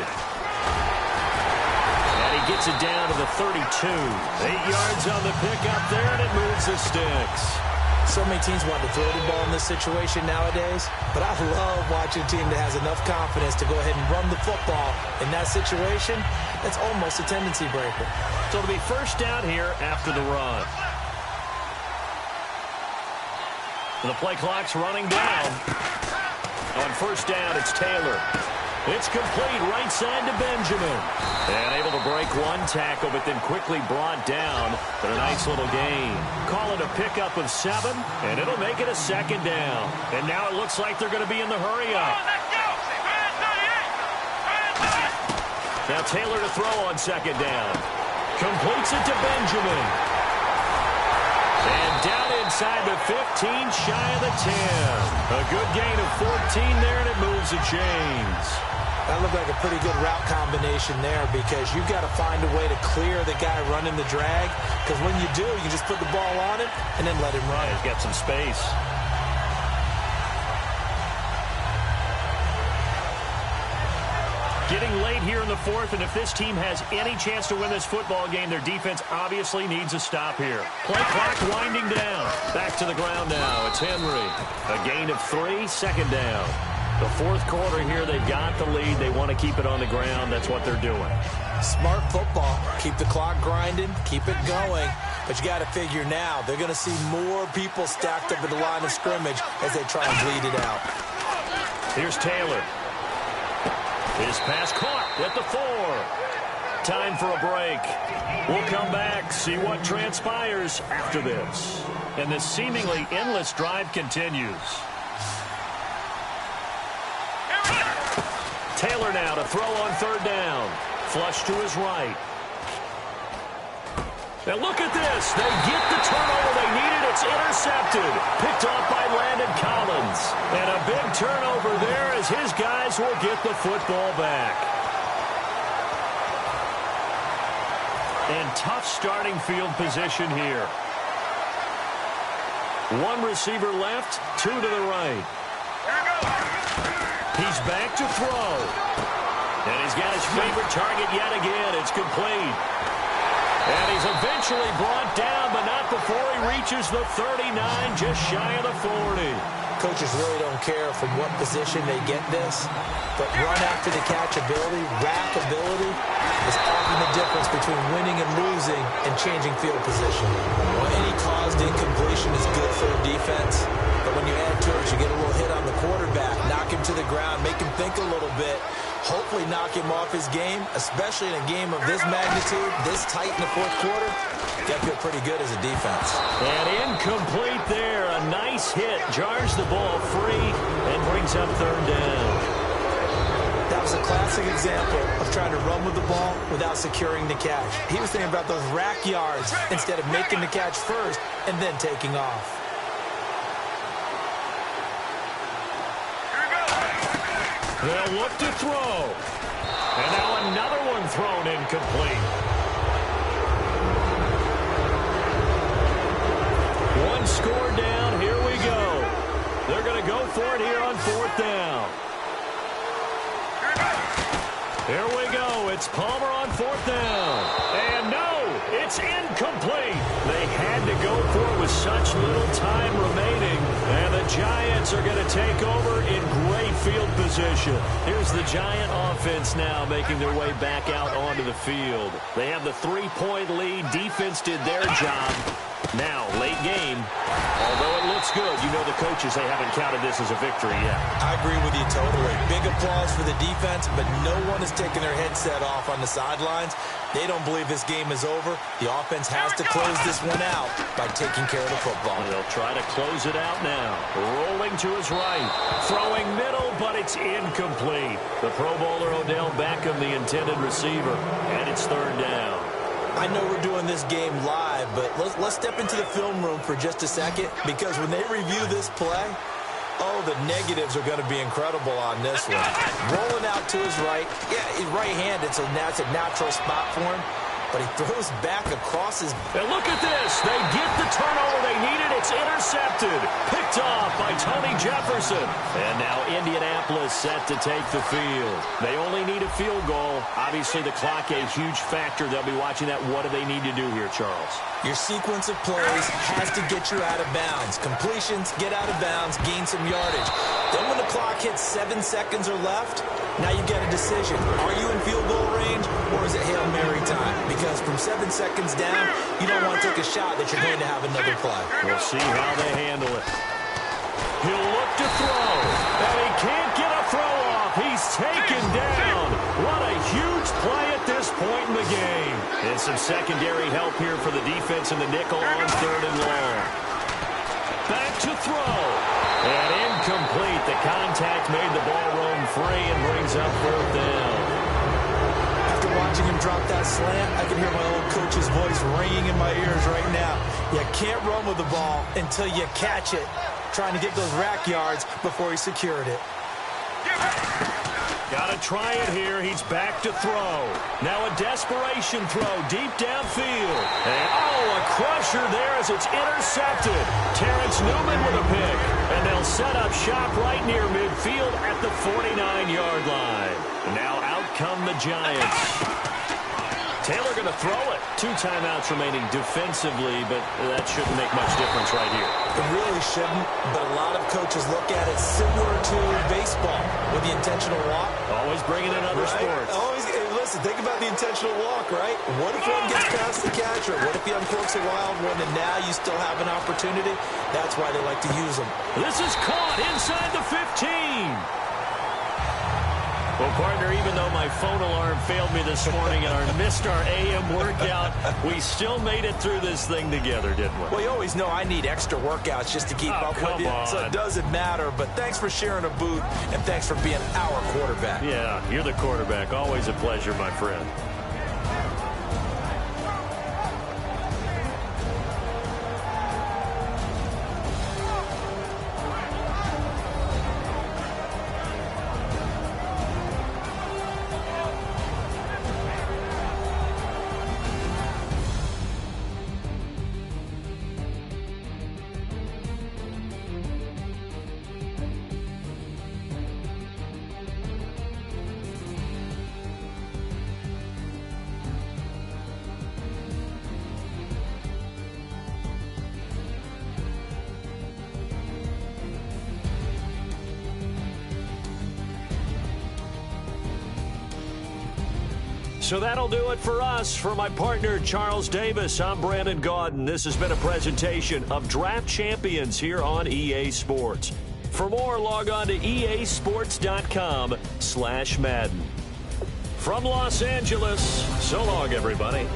A: And he gets it down to the 32. 8 yards on the pickup there, and it moves the sticks.
B: So many teams want to throw the ball in this situation nowadays, but I love watching a team that has enough confidence to go ahead and run the football. In that situation, that's almost a tendency breaker.
A: So it'll be first down here after the run. The play clock's running down. On first down, it's Taylor. It's complete right side to Benjamin. And able to break one tackle, but then quickly brought down. But a nice little gain. Call it a pickup of 7, and it'll make it a second down. And now it looks like they're going to be in the hurry-up. Now Taylor to throw on second down. Completes it to Benjamin. And down inside the 15, shy of the 10. A good gain of 14 there, and it moves the chains.
B: That looked like a pretty good route combination there because you've got to find a way to clear the guy running the drag, because when you do, you just put the ball on him and then let him run.
A: Yeah, he's got some space. Getting late here in the fourth, and if this team has any chance to win this football game, their defense obviously needs a stop here. Play clock winding down. Back to the ground now. It's Henry. A gain of 3, second down. The fourth quarter here, they've got the lead. They want to keep it on the ground. That's what they're doing.
B: Smart football. Keep the clock grinding. Keep it going. But you got to figure now, they're going to see more people stacked up at the line of scrimmage as they try and bleed it out.
A: Here's Taylor. His pass caught at the 4. Time for a break. We'll come back, see what transpires after this. And this seemingly endless drive continues. Taylor now to throw on third down. Flush to his right. Now look at this. They get the turnover they needed. It's intercepted. Picked off by Landon Collins. And a big turnover there as his guys will get the football back. And tough starting field position here. One receiver left, 2 to the right. He's back to throw. And he's got his favorite target yet again. It's complete. And he's eventually brought down, but not before he reaches the 39, just shy of the 40.
B: Coaches really don't care from what position they get this, but run after the catch ability, rack ability, is often the difference between winning and losing and changing field position. Well, any caused incompletion is good for a defense, but when you add to it, you get a little hit on the quarterback, knock him to the ground, make him think a little bit, hopefully knock him off his game, especially in a game of this magnitude, this tight in the fourth quarter. Got to feel pretty good as a defense.
A: And incomplete there. A nice hit. Jars the ball free and brings up third down.
B: That was a classic example of trying to run with the ball without securing the catch. He was thinking about those rack yards instead of making the catch first and then taking off.
A: They'll look to throw. And now another one thrown incomplete. One score down. Here we go. They're going to go for it here on fourth down. Here we go. It's Palmer on fourth down. And no, it's incomplete. They had to go for it with such little time remaining. And the Giants are going to take over in great field position. Here's the Giant offense now making their way back out onto the field. They have the 3-point lead. Defense did their job. Now, late game, although it looks good, you know the coaches, they haven't counted this as a victory yet.
B: I agree with you totally. Big applause for the defense, but no one is taking their headset off on the sidelines. They don't believe this game is over. The offense has to close this one out by taking care of the football.
A: They'll try to close it out now. Rolling to his right. Throwing middle, but it's incomplete. The Pro Bowler Odell Beckham, the intended receiver, and it's third down.
B: I know we're doing this game live, but let's step into the film room for just a second, because when they review this play, oh, the negatives are going to be incredible on this one. Rolling out to his right. Yeah, he's right-handed, so that's a natural spot for him. but he throws back across his...
A: And look at this. They get the turnover they needed. It's intercepted. Picked off by Tony Jefferson. And now Indianapolis set to take the field. They only need a field goal. Obviously, the clock a huge factor. They'll be watching that. What do they need to do here, Charles?
B: Your sequence of plays has to get you out of bounds. Completions, get out of bounds, gain some yardage. Then when the clock hits 7 seconds or left, now you get a decision. Are you in field goal range, or is it Hail Mary time? Because from 7 seconds down, you don't want to take a shot that you're going to have another play.
A: We'll see how they handle it. He'll look to throw, and he can't get a throw off. He's taken down. What a huge play at this point in the game. And some secondary help here for the defense in the nickel on 3rd and long. Back to throw. And incomplete. The contact made the ball roam free and brings up 4th down.
B: After watching him drop that slant, I can hear my old coach's voice ringing in my ears right now. You can't run with the ball until you catch it. Trying to get those rack yards before he secured it.
A: Got to try it here. He's back to throw. Now a desperation throw deep downfield. And a crusher there as it's intercepted. Terrence Newman with a pick. And they'll set up shop right near midfield at the 49-yard line. Now out come the Giants. Taylor going to throw it. 2 timeouts remaining defensively, but that shouldn't make much difference right here.
B: It really shouldn't, but a lot of coaches look at it similar to baseball with the intentional walk.
A: Always bringing in other sports.
B: Always, listen, think about the intentional walk, right? What if one gets past the catcher? What if he uncorks a wild one and now you still have an opportunity? That's why they like to use them.
A: This is caught inside the 15. Well, partner, even though my phone alarm failed me this morning and I missed our AM workout, we still made it through this thing together, didn't we?
B: Well, you always know I need extra workouts just to keep up with you, so it doesn't matter. But thanks for sharing a booth, and thanks for being our quarterback.
A: Yeah, you're the quarterback. Always a pleasure, my friend. So that'll do it for us. For my partner, Charles Davis, I'm Brandon Gaudin. This has been a presentation of Draft Champions here on EA Sports. For more, log on to easports.com/Madden. From Los Angeles, so long, everybody.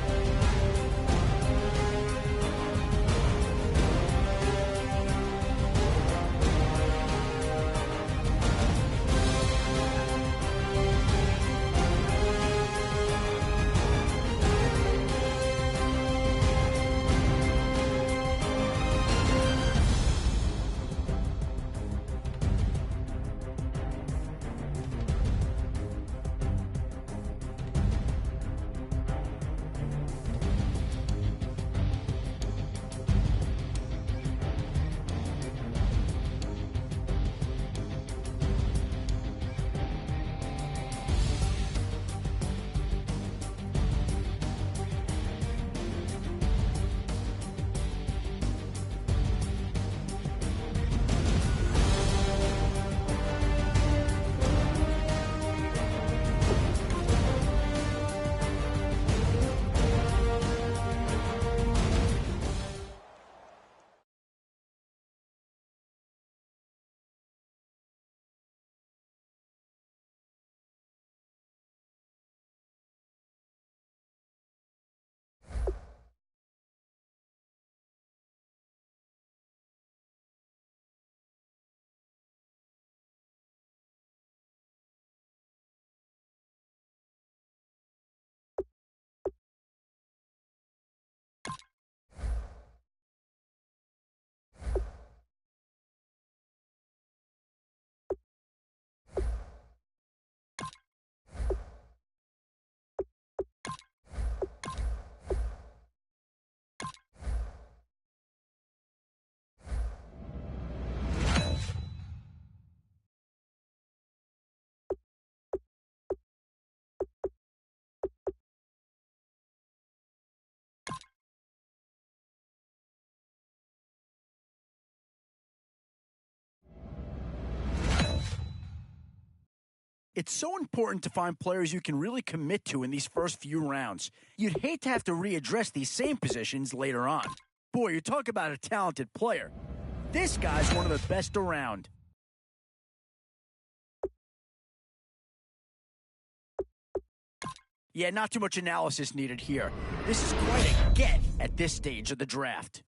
D: It's so important to find players you can really commit to in these first few rounds. You'd hate to have to readdress these same positions later on. Boy, you talk about a talented player. This guy's one of the best around. Yeah, not too much analysis needed here. This is quite a get at this stage of the draft.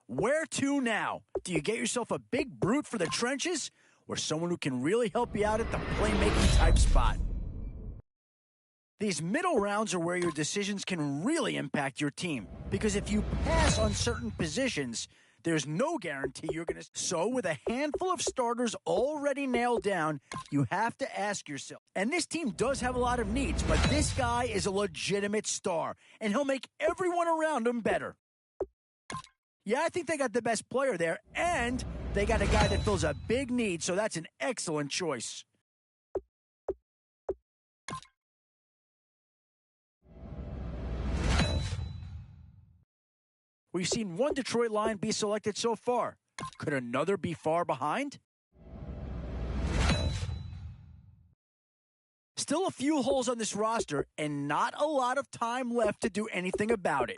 D: Where to now? Do you get yourself a big brute for the trenches or someone who can really help you out at the playmaking type spot? These middle rounds are where your decisions can really impact your team, because if you pass on certain positions, there's no guarantee you're going to. So with a handful of starters already nailed down, you have to ask yourself, and this team does have a lot of needs, but this guy is a legitimate star, and he'll make everyone around him better. Yeah, I think they got the best player there, and they got a guy that fills a big need, so that's an excellent choice. We've seen one Detroit Lion be selected so far. Could another be far behind? Still a few holes on this roster, and not a lot of time left to do anything about it.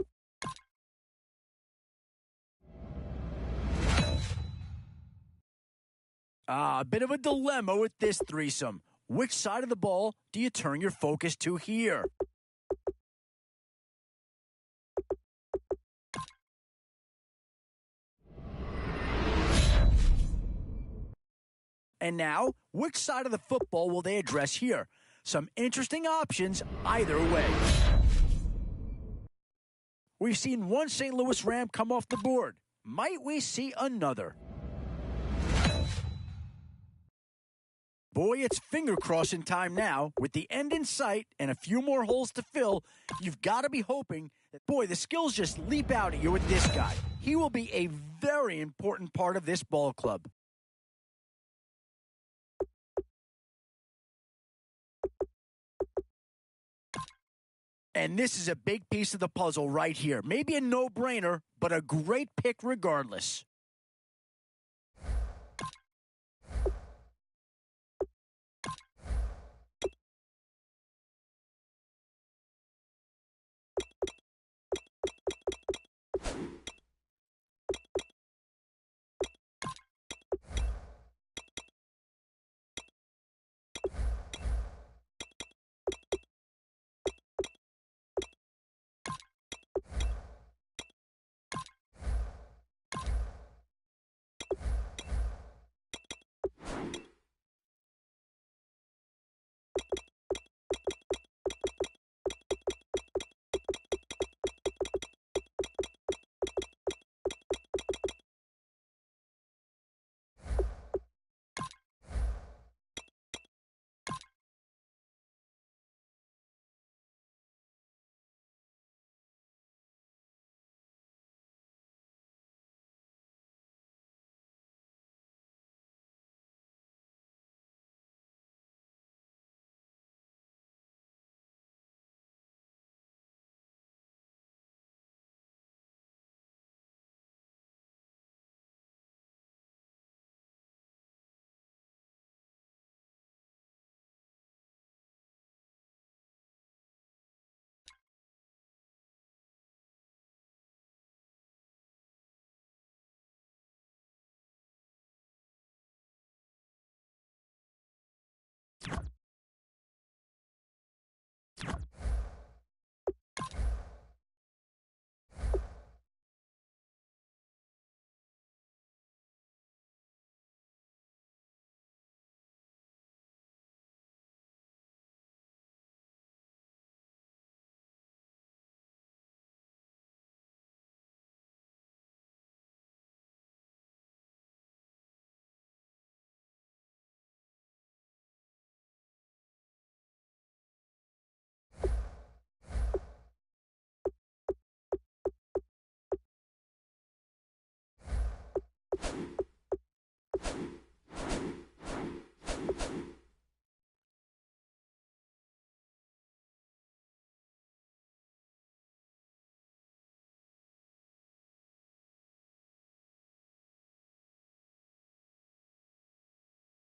D: A bit of a dilemma with this threesome. Which side of the ball do you turn your focus to here? And now, which side of the football will they address here? Some interesting options either way. We've seen one St. Louis Ram come off the board. Might we see another? Boy, it's finger crossing time now. With the end in sight and a few more holes to fill, you've got to be hoping that, boy, the skills just leap out at you with this guy. He will be a very important part of this ball club. And this is a big piece of the puzzle right here. Maybe a no-brainer, but a great pick regardless.